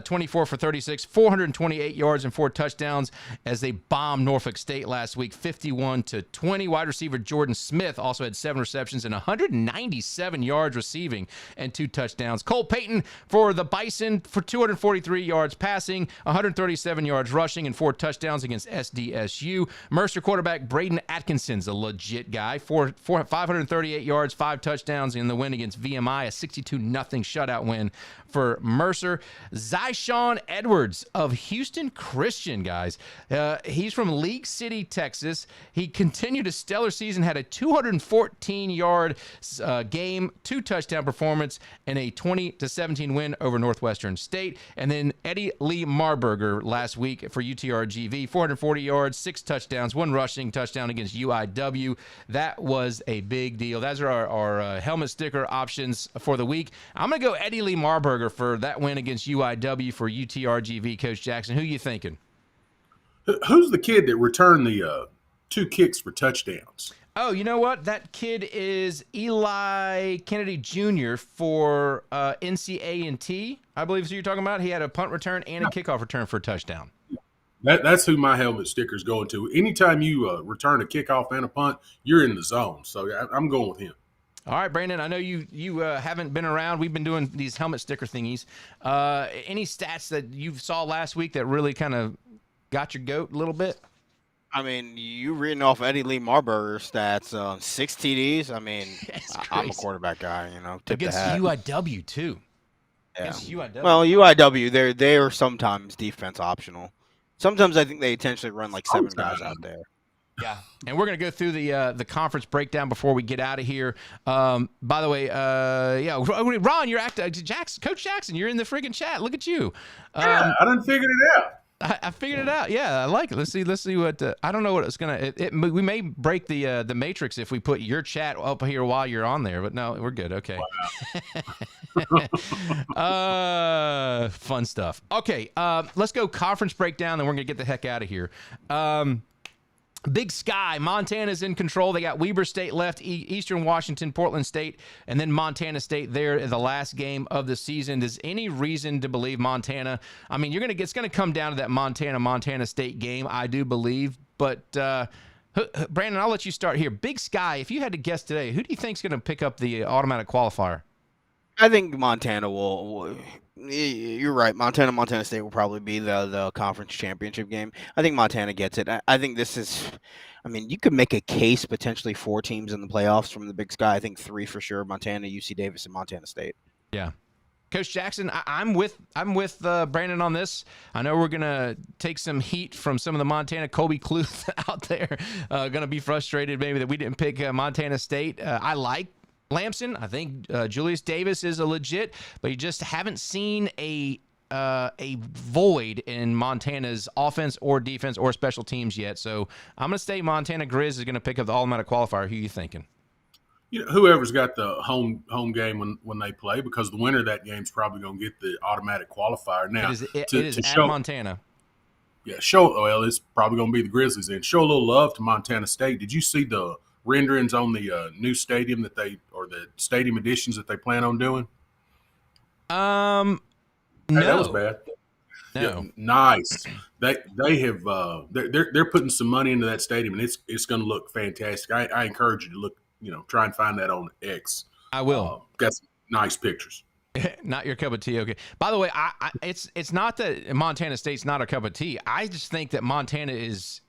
24 for 36, 428 yards and 4 touchdowns as they bombed Norfolk State last week, 51-20. Wide receiver Jordan Smith also had 7 receptions and 197 yards receiving and 2 touchdowns. Cole Payton for the Bison for 243 yards passing, 137 yards rushing, and 4 touchdowns against SDSU. Mercer quarterback Braden Atkinson's a legit guy, 538 yards, 5 touchdowns in the win against VMI, a 62-0 shutout win for Mercer. Zyshawn Edwards of Houston Christian, guys. He's from League City, Texas. He continued a stellar season, had a 214-yard game, 2 touchdown performance, and a 20-17 win over Northwestern State. And then Eddie Lee Marburger last week for UTRGV, 440 yards, 6 touchdowns, 1 rushing touchdown against UIW. That was a big deal. Those are our helmet sticker options for the week. I'm going to go Eddie Lee Marburger for that win against UIW for UTRGV. Coach Jackson, who are you thinking? Who's the kid that returned the 2 kicks for touchdowns? Oh, you know what? That kid is Eli Kennedy Jr. for NCA&T, I believe is who you're talking about. He had a punt return and a kickoff return for a touchdown. That's who my helmet sticker's going to. Anytime you return a kickoff and a punt, you're in the zone. So I'm going with him. All right, Brandon, I know you haven't been around. We've been doing these helmet sticker thingies. Any stats that you saw last week that really kind of got your goat a little bit? I mean, you reading off Eddie Lee Marburger stats, 6 TDs. I mean, I'm a quarterback guy, Against UIW, too. Yeah. Against UIW. Well, UIW, they are sometimes defense optional. Sometimes I think they intentionally run like 7 guys out there. Yeah, and we're going to go through the conference breakdown before we get out of here. By the way, Ron, you're Coach Jackson, you're in the friggin' chat. Look at you. I done figured it out. I figured it out. Yeah, I like it. Let's see what. I don't know what it's gonna. We may break the matrix if we put your chat up here while you're on there, but no, we're good. Okay. Wow. Fun stuff. Okay, let's go conference breakdown, then we're gonna get the heck out of here. Big Sky, Montana's in control. They got Weber State left, Eastern Washington, Portland State, and then Montana State there in the last game of the season. There's any reason to believe Montana? I mean, it's going to come down to that Montana State game, I do believe. But Brandon, I'll let you start here. Big Sky, if you had to guess today, who do you think is going to pick up the automatic qualifier? I think Montana will. You're right. Montana State will probably be the conference championship game. I think Montana gets it. I think this is. I mean, you could make a case potentially 4 teams in the playoffs from the Big Sky. I think 3 for sure: Montana, UC Davis, and Montana State. Yeah. Coach Jackson, I'm with Brandon on this. I know we're gonna take some heat from some of the Montana Colby Cluth out there. Gonna be frustrated maybe that we didn't pick Montana State. I like Lamson. I think Julius Davis is a legit, but you just haven't seen a void in Montana's offense or defense or special teams yet. So I'm gonna say Montana Grizz is gonna pick up the All-America qualifier. Who are you thinking? Whoever's got the home game when they play, because the winner of that game is probably going to get the automatic qualifier. Now, it is at Montana. Yeah, well, it's probably going to be the Grizzlies. And show a little love to Montana State. Did you see the renderings on the new stadium the stadium additions that they plan on doing? No, that was bad. No, yeah, nice. They have they're putting some money into that stadium, and it's going to look fantastic. I encourage you to look. Try and find that on X. I will. Got some nice pictures. Not your cup of tea, okay. By the way, it's not that Montana State's not a cup of tea. I just think that Montana is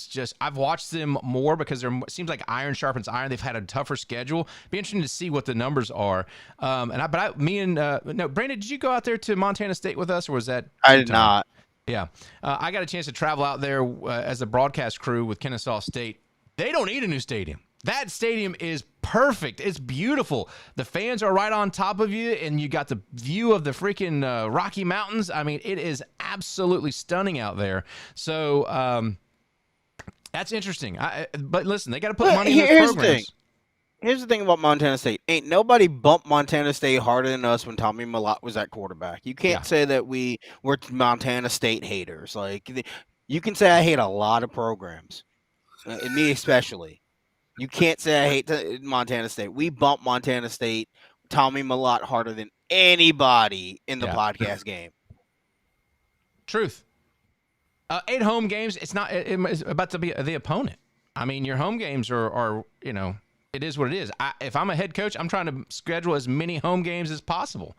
just. I've watched them more because it seems like iron sharpens iron. They've had a tougher schedule. Be interesting to see what the numbers are. Brandon, did you go out there to Montana State with us, or was that? I did not. Yeah, I got a chance to travel out there as a broadcast crew with Kennesaw State. They don't need a new stadium. That stadium is perfect. It's beautiful. The fans are right on top of you, and you got the view of the freaking Rocky Mountains. I mean, it is absolutely stunning out there. So that's interesting. But listen, they got to put money in those programs. Here's the thing about Montana State. Ain't nobody bumped Montana State harder than us when Tommy Mellott was at quarterback. You can't say that we're Montana State haters. Like, you can say I hate a lot of programs, me especially. You can't say I hate Montana State. We bumped Montana State, Tommy Mellott harder than anybody in the podcast game. Truth. 8 home games. It's not. It's about to be the opponent. I mean, your home games are it is what it is. If I'm a head coach, I'm trying to schedule as many home games as possible.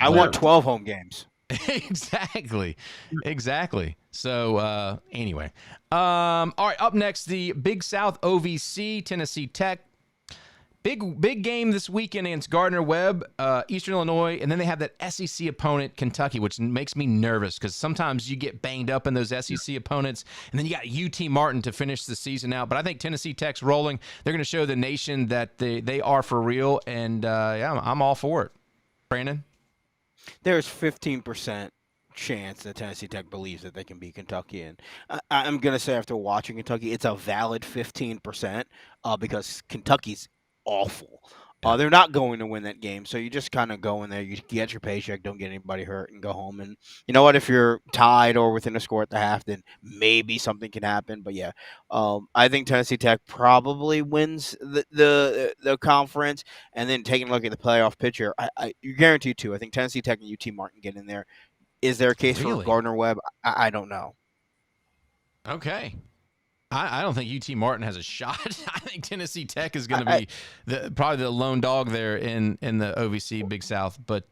I want 12 home games. Exactly. So anyway, all right. Up next, the Big South OVC, Tennessee Tech. Big game this weekend against Gardner-Webb, Eastern Illinois, and then they have that SEC opponent, Kentucky, which makes me nervous because sometimes you get banged up in those SEC opponents, and then you got UT Martin to finish the season out. But I think Tennessee Tech's rolling. They're going to show the nation that they are for real, and I'm all for it. Brandon? There's 15% chance that Tennessee Tech believes that they can beat Kentucky. And I'm going to say after watching Kentucky, it's a valid 15% because Kentucky's awful. They're not going to win that game. So you just kind of go in there, you get your paycheck, don't get anybody hurt, and go home. And you know what? If you're tied or within a score at the half, then maybe something can happen. But yeah, I think Tennessee Tech probably wins the conference. And then taking a look at the playoff picture, I guarantee too. I think Tennessee Tech and UT Martin get in there. Is there a case for Gardner-Webb? I don't know. Okay. I don't think UT Martin has a shot. I think Tennessee Tech is going to be probably the lone dog there in the OVC Big South. But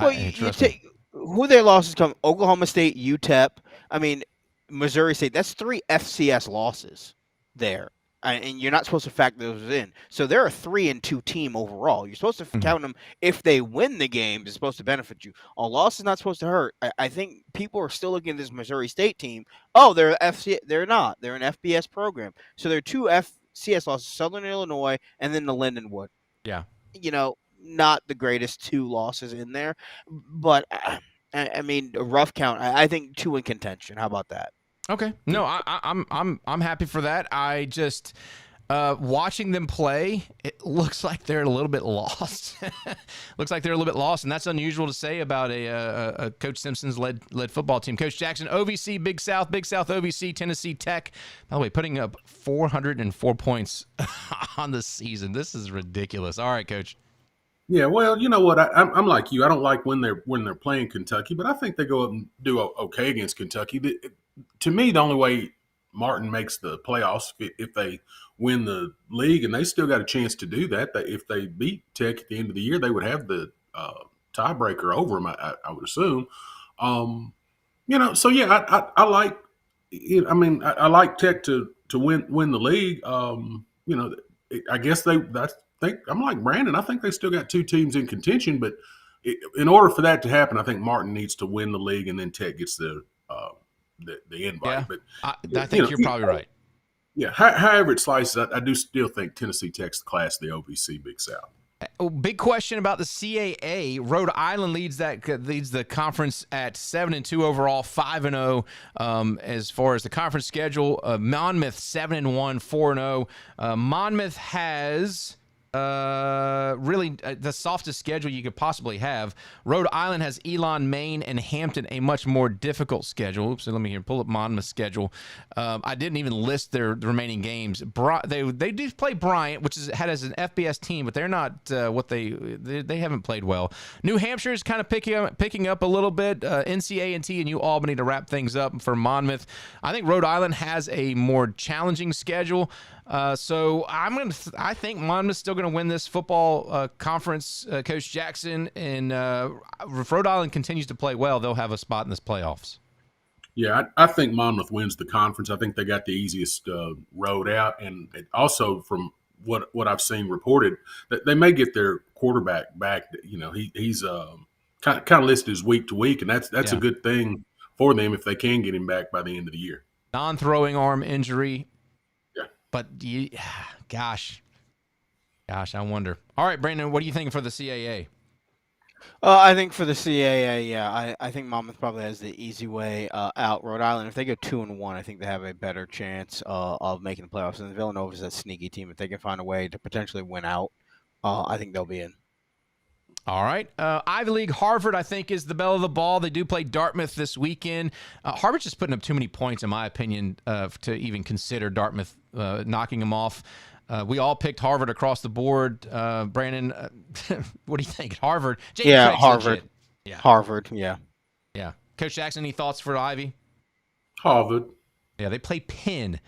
you take who their losses come: Oklahoma State, UTEP. I mean, Missouri State. That's 3 FCS losses there, and you're not supposed to factor those in. So they're a 3-2 team overall. You're supposed to count them if they win the game. It's supposed to benefit you. A loss is not supposed to hurt. I think people are still looking at this Missouri State team. Oh, they're FCS. They're not. They're an FBS program. So there are 2 FCS losses: Southern Illinois and then the Lindenwood. Yeah. Not the greatest 2 losses in there, but I mean, a rough count. I think 2 in contention. How about that? Okay. No, I'm happy for that. I just watching them play, it looks like they're a little bit lost. And that's unusual to say about a Coach Simpson's led football team. Coach Jackson, OVC, Big South OVC, Tennessee Tech. By the way, putting up 404 points on the season. This is ridiculous. All right, Coach. Yeah, well, you know what? I'm like you. I don't like when they're playing Kentucky, but I think they go up and do okay against Kentucky. To me, the only way Martin makes the playoffs if they win the league, and they still got a chance to do that. If they beat Tech at the end of the year, they would have the tiebreaker over them, I would assume. So yeah, I like. I mean, I like Tech to win the league. I guess I'm like Brandon. I think they still got two teams in contention, but in order for that to happen, I think Martin needs to win the league, and then Tech gets the invite. Yeah, but I think you're probably right. Yeah, however it slices, I do still think Tennessee Tech's the class of the OVC Big South. Big question about the CAA. Rhode Island leads the conference at 7-2 overall, 5-0 as far as the conference schedule. Monmouth 7-1, 4-0. Monmouth has really the softest schedule you could possibly have. Rhode Island has Elon, Maine, and Hampton, a much more difficult schedule. So let me pull up Monmouth's schedule. I didn't even list the remaining games. They do play Bryant, which has an FBS team, but they're not they haven't played well. New Hampshire is kind of picking up a little bit. NCA&T and Albany to wrap things up for Monmouth. I think Rhode Island has a more challenging schedule. So I think Monmouth's still going to win this football conference, Coach Jackson. And if Rhode Island continues to play well, they'll have a spot in this playoffs. Yeah, I think Monmouth wins the conference. I think they got the easiest road out, and also from what I've seen reported, that they may get their quarterback back. He's kind of listed as week to week, and that's a good thing for them if they can get him back by the end of the year. Non-throwing arm injury. But, gosh, I wonder. All right, Brandon, what are you thinking for the CAA? I think for the CAA, I think Monmouth probably has the easy way out. Rhode Island, if they go 2-1, I think they have a better chance of making the playoffs. And Villanova's a sneaky team. If they can find a way to potentially win out, I think they'll be in. All right. Ivy League, Harvard, I think, is the belle of the ball. They do play Dartmouth this weekend. Harvard's just putting up too many points, in my opinion, to even consider Dartmouth knocking them off. We all picked Harvard across the board. Brandon, what do you think? Harvard? Harvard. Yeah. Harvard, yeah. Yeah. Coach Jackson, any thoughts for Ivy? Harvard. Yeah, they play Penn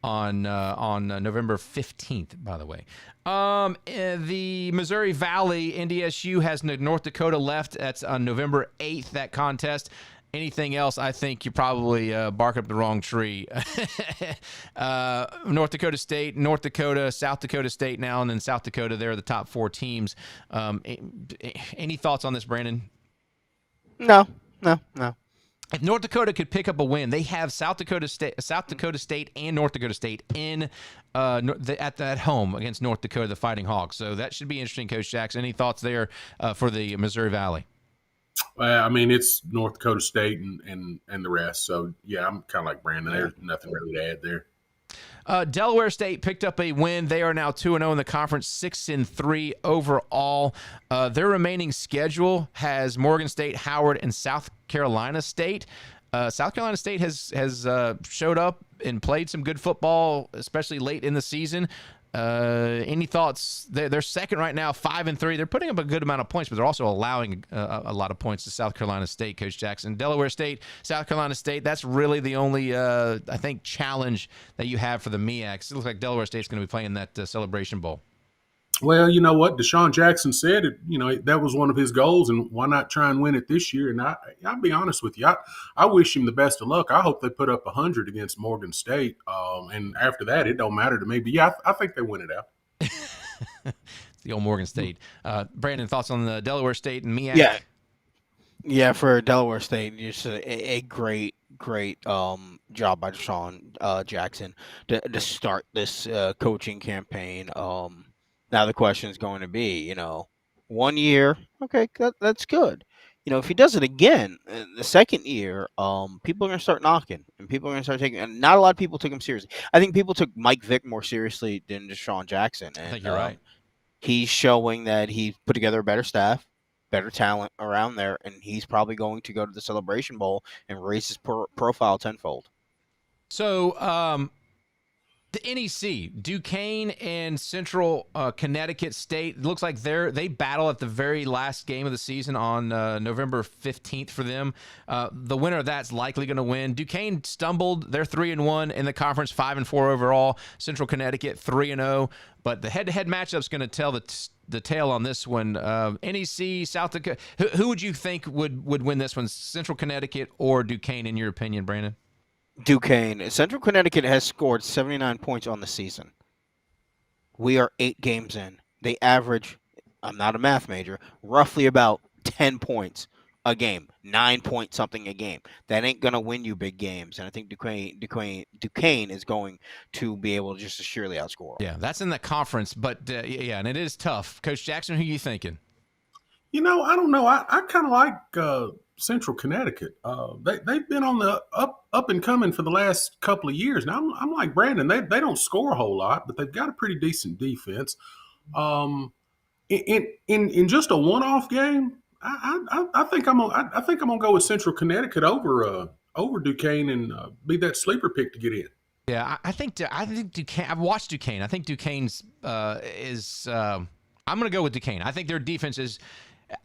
on November 15th, by the way. The Missouri Valley, NDSU has North Dakota left. That's on November 8th, that contest. Anything else, I think you probably bark up the wrong tree. North Dakota State, North Dakota, South Dakota State now, and then South Dakota, they're the top four teams. Any thoughts on this, Brandon? No. If North Dakota could pick up a win, they have South Dakota State, and North Dakota State in at home against North Dakota, the Fighting Hawks. So that should be interesting, Coach Jackson. Any thoughts there for the Missouri Valley? I mean, it's North Dakota State and the rest. So yeah, I'm kind of like Brandon. There's nothing really to add there. Delaware State picked up a win. They are now 2-0 in the conference, 6-3 overall. Their remaining schedule has Morgan State, Howard, and South Carolina State. South Carolina State has showed up and played some good football, especially late in the season. Any thoughts? They're second right now, 5-3. They're putting up a good amount of points, but they're also allowing a lot of points to South Carolina State, Coach Jackson. Delaware State, South Carolina State, that's really the only, I think, challenge that you have for the MEACs. It looks like Delaware State's going to be playing that Celebration Bowl. Well, you know what? Deshaun Jackson said it. That was one of his goals, and why not try and win it this year? And I'll be honest with you, I wish him the best of luck. I hope they put up 100 against Morgan State, and after that, it don't matter to me. But yeah, I think they win it out. It's the old Morgan State. Brandon, thoughts on the Delaware State and MEAC? Yeah. For Delaware State, just a great job by Deshaun Jackson to start this coaching campaign. Now the question is going to be, 1 year, okay, that's good. If he does it again, the second year, people are going to start knocking, and people are going to start taking. And not a lot of people took him seriously. I think people took Mike Vick more seriously than Deshaun Jackson. And, I think you're right. He's showing that he put together a better staff, better talent around there, and he's probably going to go to the Celebration Bowl and raise his profile tenfold. So, The NEC, Duquesne and Central Connecticut State. It looks like they battle at the very last game of the season on November 15th for them. The winner of that's likely going to win. Duquesne stumbled. They're 3-1 in the conference, 5-4 overall. Central Connecticut 3-0. But the head-to-head matchup's going to tell the tale on this one. NEC, South Dakota. Who would you think would win this one? Central Connecticut or Duquesne, in your opinion, Brandon? Duquesne. Central Connecticut has scored 79 points on the season. We are 8 games in. They average, I'm not a math major, roughly about 10 points a game, 9 point something a game. That ain't going to win you big games. And I think Duquesne is going to be able to just to surely outscore them. Yeah, that's in the conference. But, yeah, and it is tough. Coach Jackson, who are you thinking? I don't know. I kind of like Central Connecticut. They've been on the up and coming for the last couple of years. Now I'm like Brandon. They don't score a whole lot, but they've got a pretty decent defense. In just a one-off game, I think I'm gonna go with Central Connecticut over Duquesne and be that sleeper pick to get in. Yeah, I think Duquesne. I've watched Duquesne. I think Duquesne's is. I'm gonna go with Duquesne. I think their defense is.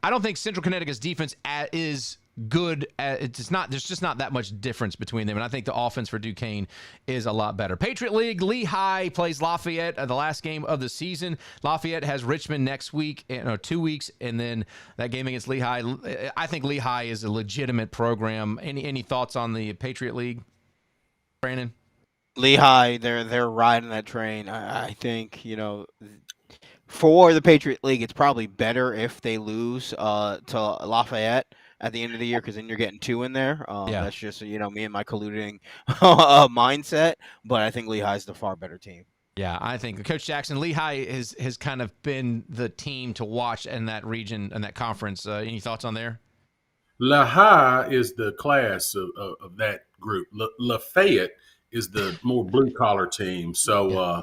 I don't think Central Connecticut's defense is good. It's not. There's just not that much difference between them, and I think the offense for Duquesne is a lot better. Patriot League, Lehigh plays Lafayette the last game of the season. Lafayette has Richmond next week, 2 weeks, and then that game against Lehigh. I think Lehigh is a legitimate program. Any thoughts on the Patriot League, Brandon? Lehigh, they're riding that train. I think for the Patriot League, it's probably better if they lose to Lafayette at the end of the year, because then you're getting 2 in there. That's just me and my colluding mindset. But I think Lehigh's the far better team. Yeah, I think Coach Jackson, Lehigh has kind of been the team to watch in that region and that conference. Any thoughts on there? Lehigh is the class of that group. Lafayette is the more blue collar team. So.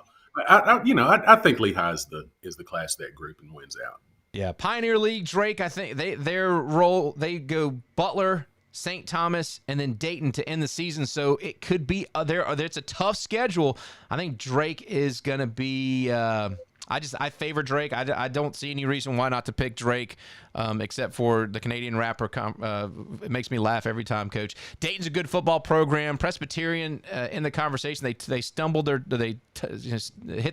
I think Lehigh is the class of that group and wins out. Yeah, Pioneer League, Drake. I think they go Butler, St. Thomas, and then Dayton to end the season. So it could be it's a tough schedule. I think Drake is going to be. I favor Drake. I don't see any reason why not to pick Drake, except for the Canadian rapper. It makes me laugh every time, Coach. Dayton's a good football program. Presbyterian in the conversation. They stumbled hit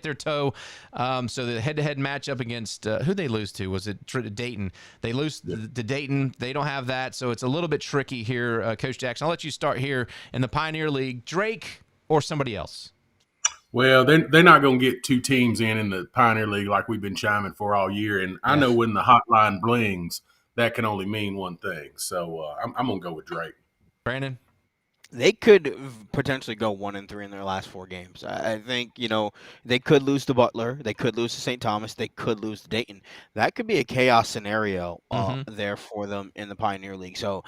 their toe. So the head-to-head matchup against who they lose to, was it Dayton? They lose to Dayton. They don't have that, so it's a little bit tricky here, Coach Jackson. I'll let you start here in the Pioneer League. Drake or somebody else? Well, they're not going to get 2 teams in the Pioneer League like we've been chiming for all year. And I know when the hotline blings, that can only mean one thing. So I'm going to go with Drake. Brandon? They could potentially go 1-3 in their last 4 games. I think, they could lose to Butler. They could lose to St. Thomas. They could lose to Dayton. That could be a chaos scenario there for them in the Pioneer League. So,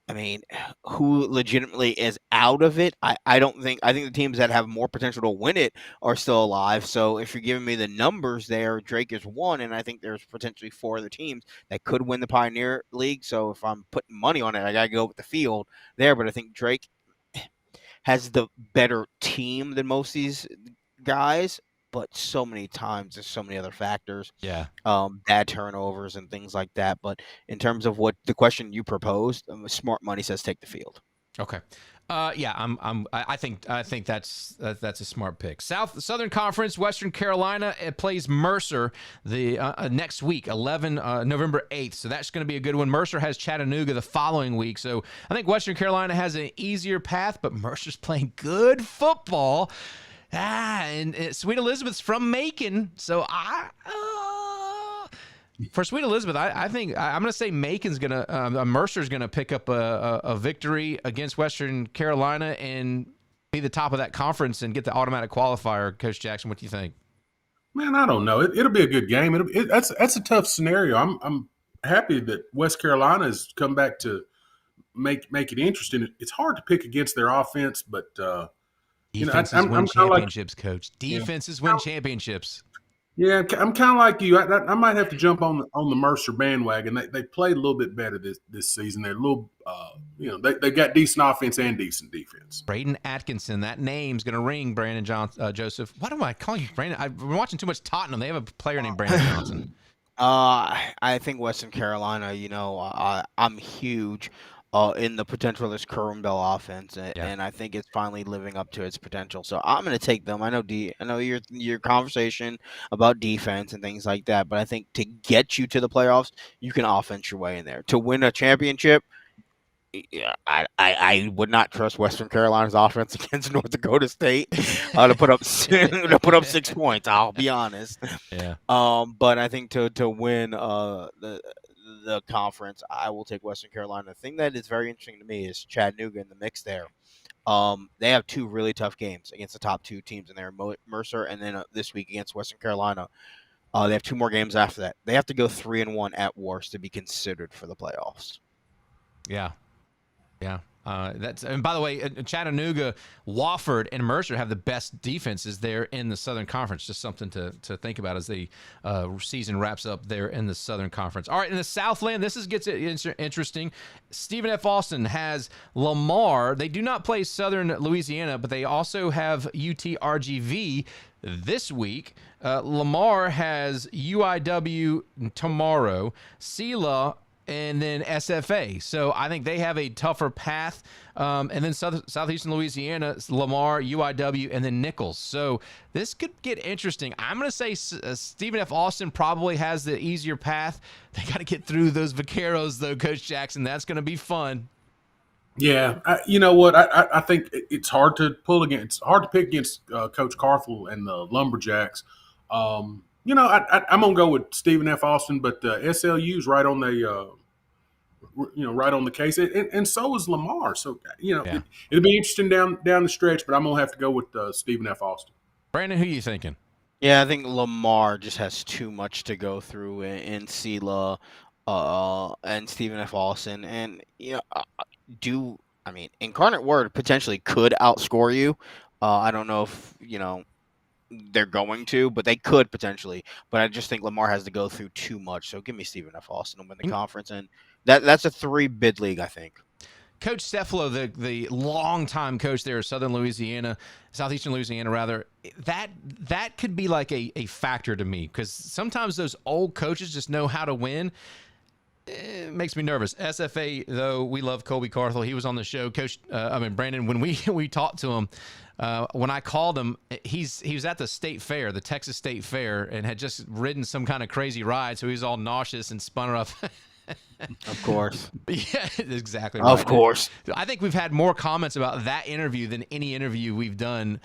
I mean, who legitimately is out of it? I think the teams that have more potential to win it are still alive. So if you're giving me the numbers there, Drake is 1, and I think there's potentially 4 other teams that could win the Pioneer League. So if I'm putting money on it, I got to go with the field there. But I think Drake has the better team than most of these guys. But so many times there's so many other factors. Yeah. Bad turnovers and things like that. But in terms of what the question you proposed, smart money says take the field. Okay. I think that's a smart pick. Southern Conference, Western Carolina, it plays Mercer the next week, November 8th. So that's going to be a good one. Mercer has Chattanooga the following week. So I think Western Carolina has an easier path, but Mercer's playing good football. And Sweet Elizabeth's from Macon, so for Sweet Elizabeth, I think I'm going to say Mercer's going to pick up a victory against Western Carolina and be the top of that conference and get the automatic qualifier. Coach Jackson, what do you think? Man, I don't know. It'll be a good game. That's a tough scenario. I'm happy that West Carolina has come back to make it interesting. It's hard to pick against their offense, but. Defenses win championships, Coach. Defenses win championships. Yeah, I'm kind of like you. I might have to jump on the Mercer bandwagon. They played a little bit better this season. They're a little, they got decent offense and decent defense. Braden Atkinson, that name's going to ring, Brandon Joseph. What am I calling you, Brandon? I've been watching too much Tottenham. They have a player named Brandon Johnson. I think Western Carolina, I'm huge in the potential of this Kerwin Bell offense, and I think it's finally living up to its potential. So I'm going to take them. I know your conversation about defense and things like that, but I think to get you to the playoffs, you can offense your way in there. To win a championship, yeah, I would not trust Western Carolina's offense against North Dakota State to put up 6 points. I'll be honest. Yeah. But I think to win the conference, I will take Western Carolina. The thing that is very interesting to me is Chattanooga in the mix there. They have 2 really tough games against the top 2 teams in there, Mercer, and then this week against Western Carolina. They have 2 more games after that. They have to go 3-1 at worst to be considered for the playoffs. Yeah. Yeah. And by the way, Chattanooga, Wofford, and Mercer have the best defenses there in the Southern Conference. Just something to think about as the season wraps up there in the Southern Conference. All right, in the Southland, gets interesting. Stephen F. Austin has Lamar. They do not play Southern Louisiana, but they also have UTRGV this week. Lamar has UIW tomorrow. SELA and then SFA. So I think they have a tougher path. And then Southeastern Louisiana, Lamar, UIW, and then Nichols. So this could get interesting. I'm going to say Stephen F. Austin probably has the easier path. They got to get through those Vaqueros, though, Coach Jackson. That's going to be fun. Yeah, you know what? I think it's hard to pull against. It's hard to pick against Coach Carthel and the Lumberjacks. I'm gonna go with Stephen F. Austin, but SLU's right on the right on the case, and so is Lamar. So it'll be interesting down the stretch, but I'm gonna have to go with Stephen F. Austin. Brandon, who are you thinking? Yeah, I think Lamar just has too much to go through in SELA and Stephen F. Austin, and Incarnate Word potentially could outscore you. I don't know if they're going to, but they could potentially. But I just think Lamar has to go through too much. So give me Stephen F. Austin to win the conference, and that's a 3-bid league, I think. Coach Cefalo, the longtime coach there at Southeastern Louisiana, rather, that could be like a factor to me, because sometimes those old coaches just know how to win. It makes me nervous. SFA, though, we love Colby Carthel. He was on the show. Brandon, when we talked to him, when I called him, he was at the state fair, the Texas State Fair, and had just ridden some kind of crazy ride, so he was all nauseous and spun her up. Of course. Yeah, exactly right. Of course. I think we've had more comments about that interview than any interview we've done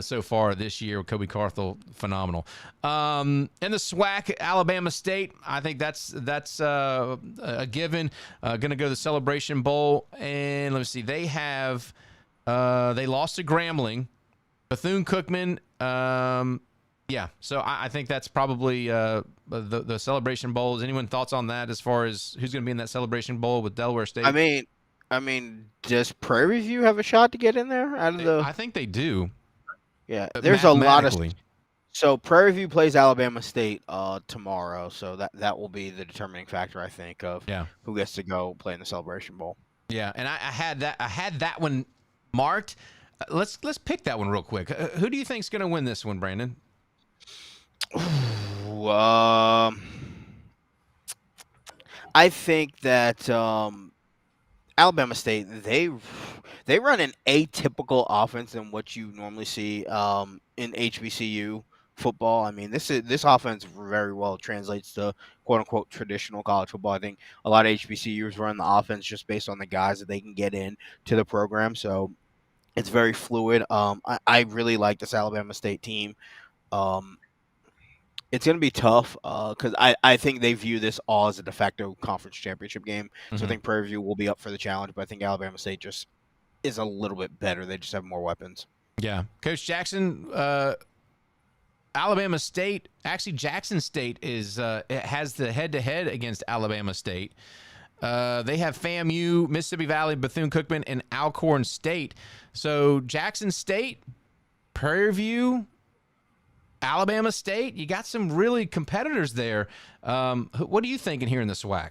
so far this year with Kobe Carthel. Phenomenal. In the SWAC, Alabama State, I think that's a given. Going to go to the Celebration Bowl. And let me see. They have they lost to Grambling. Bethune-Cookman, so I think that's probably the Celebration Bowl. Is anyone thoughts on that as far as who's going to be in that Celebration Bowl with Delaware State? I mean, does Prairie View have a shot to get in there? I think they do. Yeah, there's a lot of. So Prairie View plays Alabama State tomorrow, so that will be the determining factor, I think, of who gets to go play in the Celebration Bowl. Yeah, and I had that one marked. Let's pick that one real quick. Who do you think is going to win this one, Brandon? I think that Alabama State, they run an atypical offense than what you normally see in HBCU football. I mean, this offense very well translates to quote unquote traditional college football. I think a lot of HBCUs run the offense just based on the guys that they can get in to the program. So it's very fluid. I really like this Alabama State team. It's going to be tough because I think they view this all as a de facto conference championship game. Mm-hmm. So I think Prairie View will be up for the challenge, but I think Alabama State just is a little bit better. They just have more weapons. Yeah. Coach Jackson, Alabama State, actually Jackson State it has the head-to-head against Alabama State. They have FAMU, Mississippi Valley, Bethune-Cookman, and Alcorn State. So Jackson State, Prairie View, Alabama State, you got some really competitors there. What are you thinking here in the SWAC?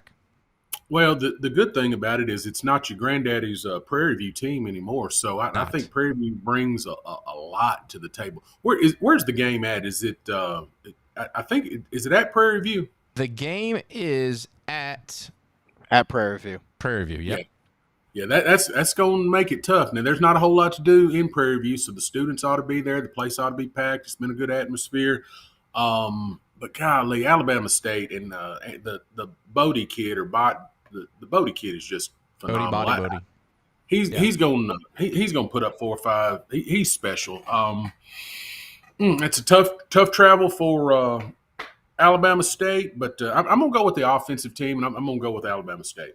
Well, the good thing about it is it's not your granddaddy's Prairie View team anymore. So I think Prairie View brings a lot to the table. Where's the game at? Is it? I think is it at Prairie View? The game is at Prairie View. Prairie View, yep. Yeah, that's going to make it tough. Now, there's not a whole lot to do in Prairie View, so the students ought to be there. The place ought to be packed. It's been a good atmosphere. But golly, Alabama State and the Bodie kid the Bodie kid is just phenomenal. Bodie. He's going to put up 4 or 5. He's special. It's a tough travel for Alabama State, but I'm going to go with the offensive team, and I'm going to go with Alabama State.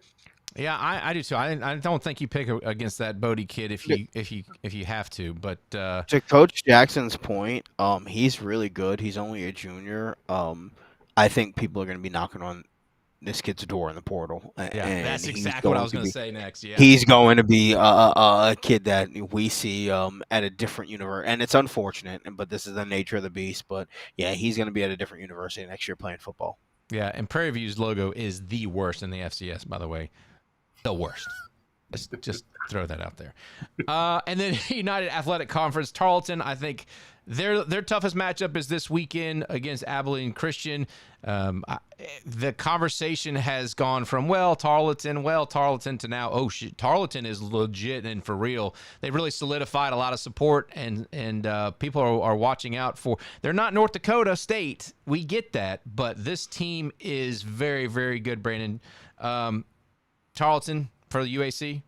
Yeah, I do too. I don't think you pick against that Bodie kid if you have to. But to Coach Jackson's point, he's really good. He's only a junior. I think people are going to be knocking on this kid's door in the portal. Yeah, that's exactly what I was going to say next. Yeah, he's going to be a kid that we see at a different universe, and it's unfortunate, but this is the nature of the beast. But yeah, he's going to be at a different university next year playing football. Yeah, and Prairie View's logo is the worst in the FCS, by the way. The worst. Just throw that out there. And then United Athletic Conference, Tarleton, I think their toughest matchup is this weekend against Abilene Christian. The conversation has gone from, Tarleton to now, oh, shit, Tarleton is legit and for real. They've really solidified a lot of support, and people are watching out for. They're not North Dakota State. We get that, but this team is very, very good, Brandon. Tarleton for the UAC?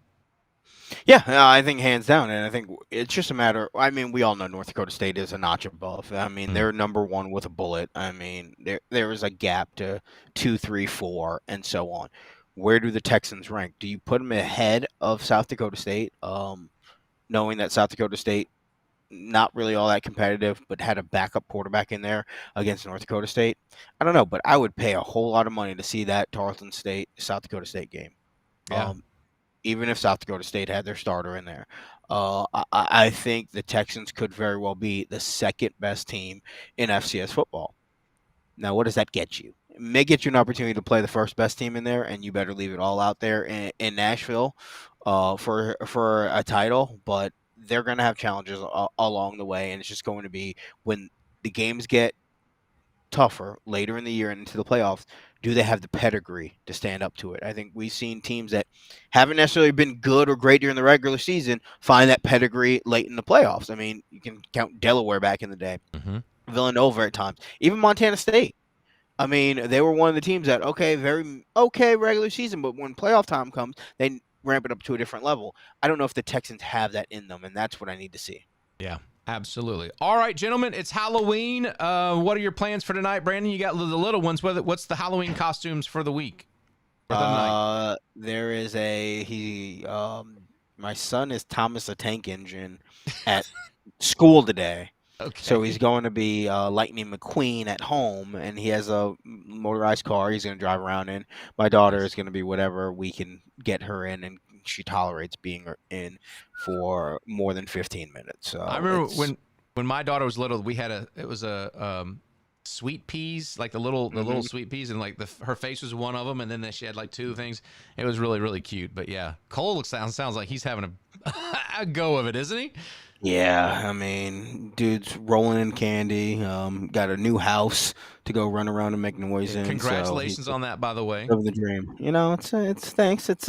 Yeah, I think hands down, and I think it's just a matter. I mean, we all know North Dakota State is a notch above. I mean, they're number one with a bullet. I mean, there is a gap to 2, 3, 4, and so on. Where do the Texans rank? Do you put them ahead of South Dakota State, knowing that South Dakota State not really all that competitive, but had a backup quarterback in there against North Dakota State? I don't know, but I would pay a whole lot of money to see that Tarleton State South Dakota State game. Yeah. Even if South Dakota State had their starter in there. I think the Texans could very well be the second best team in FCS football. Now, what does that get you? It may get you an opportunity to play the first best team in there, and you better leave it all out there in Nashville for a title, but they're going to have challenges along the way, and it's just going to be when the games get tougher later in the year and into the playoffs, do they have the pedigree to stand up to it? I think we've seen teams that haven't necessarily been good or great during the regular season find that pedigree late in the playoffs. I mean, you can count Delaware back in the day, Villanova at times, even Montana State. I mean, they were one of the teams that, very okay regular season, but when playoff time comes, they ramp it up to a different level. I don't know if the Texans have that in them, and that's what I need to see. Yeah. Absolutely. All right, gentlemen, it's Halloween. What are your plans for tonight, Brandon? You got the little ones. What's the Halloween costumes for the week? For the night? There is my son is Thomas the Tank Engine at school today. Okay. So he's going to be Lightning McQueen at home, and he has a motorized car he's going to drive around in. My daughter is going to be whatever we can get her in, and she tolerates being in for more than 15 minutes. So I remember when my daughter was little, we had a sweet peas, like the little sweet peas, and like her face was one of them, and then she had like 2 things. It was really, really cute. But yeah, Cole sounds like he's having a go of it, isn't he? Yeah, I mean, dude's rolling in candy. Got a new house to go run around and make noise in. Congratulations on that, by the way. Of the dream. It's thanks. It's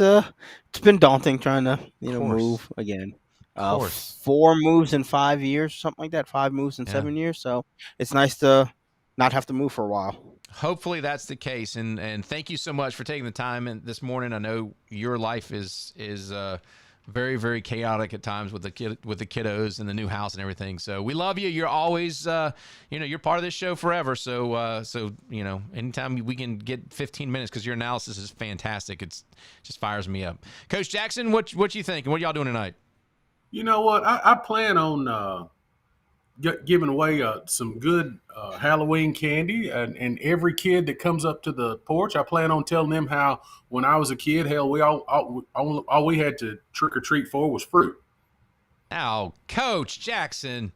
been daunting trying to move again. 4 moves in 5 years, something like that. 5 moves in 7 years. So it's nice to not have to move for a while. Hopefully that's the case. And thank you so much for taking the time this morning. I know your life is very, very chaotic at times with the kiddos and the new house and everything. So we love you. You're always, you're part of this show forever. So anytime we can get 15 minutes, because your analysis is fantastic. It just fires me up. Coach Jackson, what you think? And what y'all doing tonight? You know what? I plan on giving away some good Halloween candy, and every kid that comes up to the porch, I plan on telling them how when I was a kid, hell, we all we had to trick or treat for was fruit. Oh, Coach Jackson,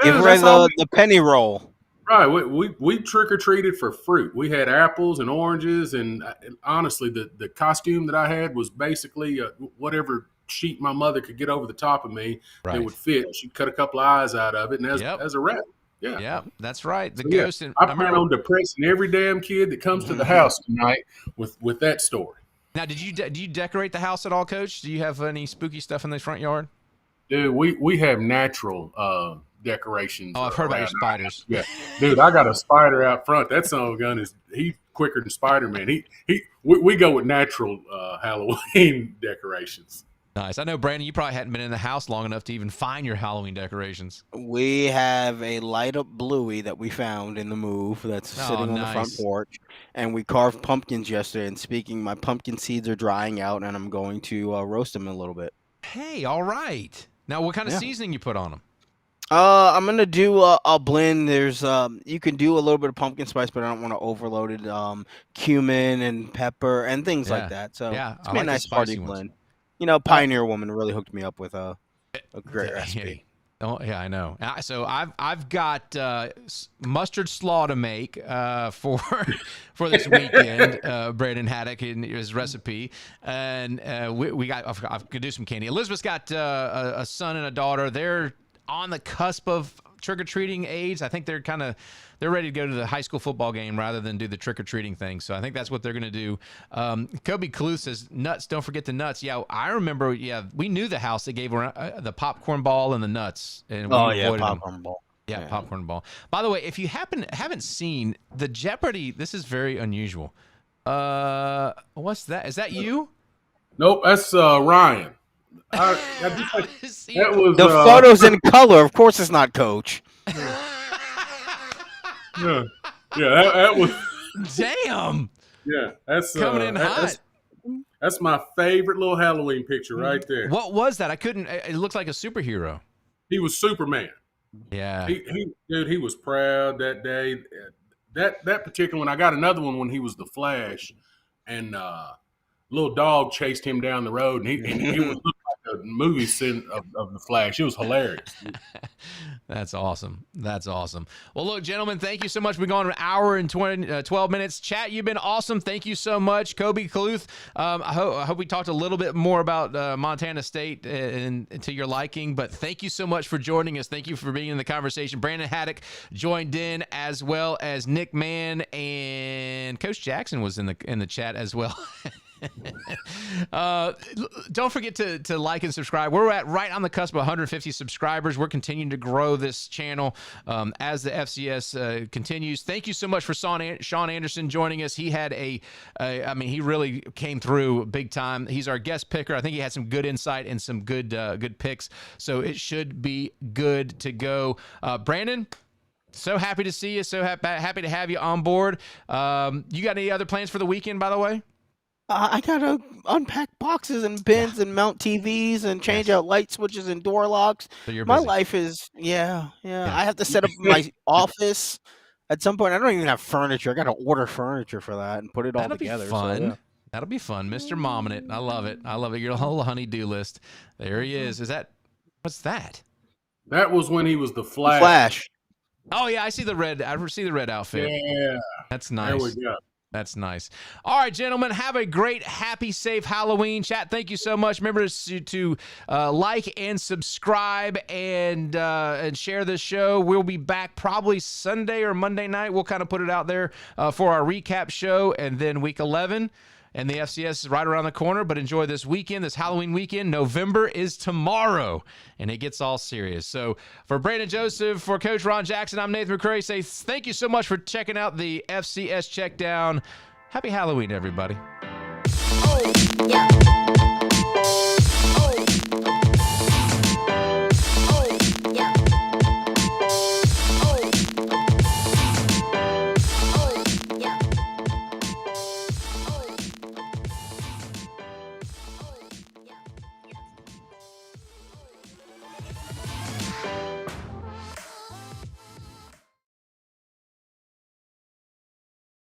give away the penny roll. Right. We trick or treated for fruit. We had apples and oranges, and honestly, the costume that I had was basically whatever sheet my mother could get over the top of me that would fit. She'd cut a couple of eyes out of it, and as a wrap. Yeah. Yeah, that's right. The So, ghost. And I plan on depressing every damn kid that comes to the house tonight with that story. Now, do you decorate the house at all, Coach? Do you have any spooky stuff in the front yard? Dude, we have natural decorations. Oh, I've heard about your spiders. Yeah, dude, I got a spider out front. That son of a gun he's quicker than Spider-Man. We go with natural Halloween decorations. Nice. I know, Brandon, you probably hadn't been in the house long enough to even find your Halloween decorations. We have a light up bluey that we found in the move that's sitting on the front porch, and we carved pumpkins yesterday. And speaking, my pumpkin seeds are drying out, and I'm going to roast them in a little bit. Hey, all right. Now, what kind of seasoning you put on them? I'm gonna do a blend. There's you can do a little bit of pumpkin spice, but I don't want to overload it. Cumin and pepper and things like that. So it's been a nice party blend. You know, Pioneer Woman really hooked me up with a great recipe. Oh yeah, I know. So I've got mustard slaw to make for this weekend. Brandon Haddock in his recipe, and we got. I could do some candy. Elizabeth's got a son and a daughter. They're on the cusp of trick-or-treating age. I think they're ready to go to the high school football game rather than do the trick-or-treating thing. So I think that's what they're going to do. Kobe Kaluth says, nuts, don't forget the nuts. Yeah, I remember, we knew the house that gave the popcorn ball and the nuts. And popcorn ball. Yeah, popcorn ball. By the way, if you haven't seen the Jeopardy, this is very unusual. What's that? Is that you? Nope, that's Ryan. That was the photos in color. Of course, it's not Coach. Yeah, that was. Damn. Yeah, that's coming in hot. That's my favorite little Halloween picture right there. What was that? I couldn't. It looked like a superhero. He was Superman. Yeah. He was proud that day. That particular one. I got another one when he was the Flash, and little dog chased him down the road, and he was looking like a movie scene of the Flash. It was hilarious. That's awesome. That's awesome. Well, look, gentlemen, thank you so much. We've gone an hour and 12 minutes. Chat, you've been awesome. Thank you so much. Kobe Kaluth, I hope we talked a little bit more about Montana State and to your liking, but thank you so much for joining us. Thank you for being in the conversation. Brandon Haddock joined in, as well as Nick Mann, and Coach Jackson was in the chat as well. Don't forget to like and subscribe. We're right on the cusp of 150 subscribers. We're continuing to grow this channel as the FCS continues. Thank you so much for Sean Anderson joining us. He had he really came through big time. He's our guest picker. I think he had some good insight and some good picks. So it should be good to go. Brandon, so happy to see you. So happy to have you on board. You got any other plans for the weekend, by the way? I gotta unpack boxes and bins and mount TVs and change out light switches and door locks. So my life is I have to set up my office at some point. I don't even have furniture. I gotta order furniture for that and put it all together. Be fun. So, yeah. That'll be fun, Mr. Momming it. I love it. Your whole honey-do list. There he is. What's that? That was when he was the Flash. Flash. Oh yeah, I see the red outfit. Yeah, that's nice. There we go. That's nice. All right, gentlemen, have a great, happy, safe Halloween. Chat, thank you so much. Remember to like and subscribe and share this show. We'll be back probably Sunday or Monday night. We'll kind of put it out there for our recap show, and then week 11. And the FCS is right around the corner, but enjoy this weekend, this Halloween weekend. November is tomorrow, and it gets all serious. So for Brandon Joseph, for Coach Ron Jackson, I'm Nathan McCreary. Say thank you so much for checking out the FCS Checkdown. Happy Halloween, everybody. Oh, yeah.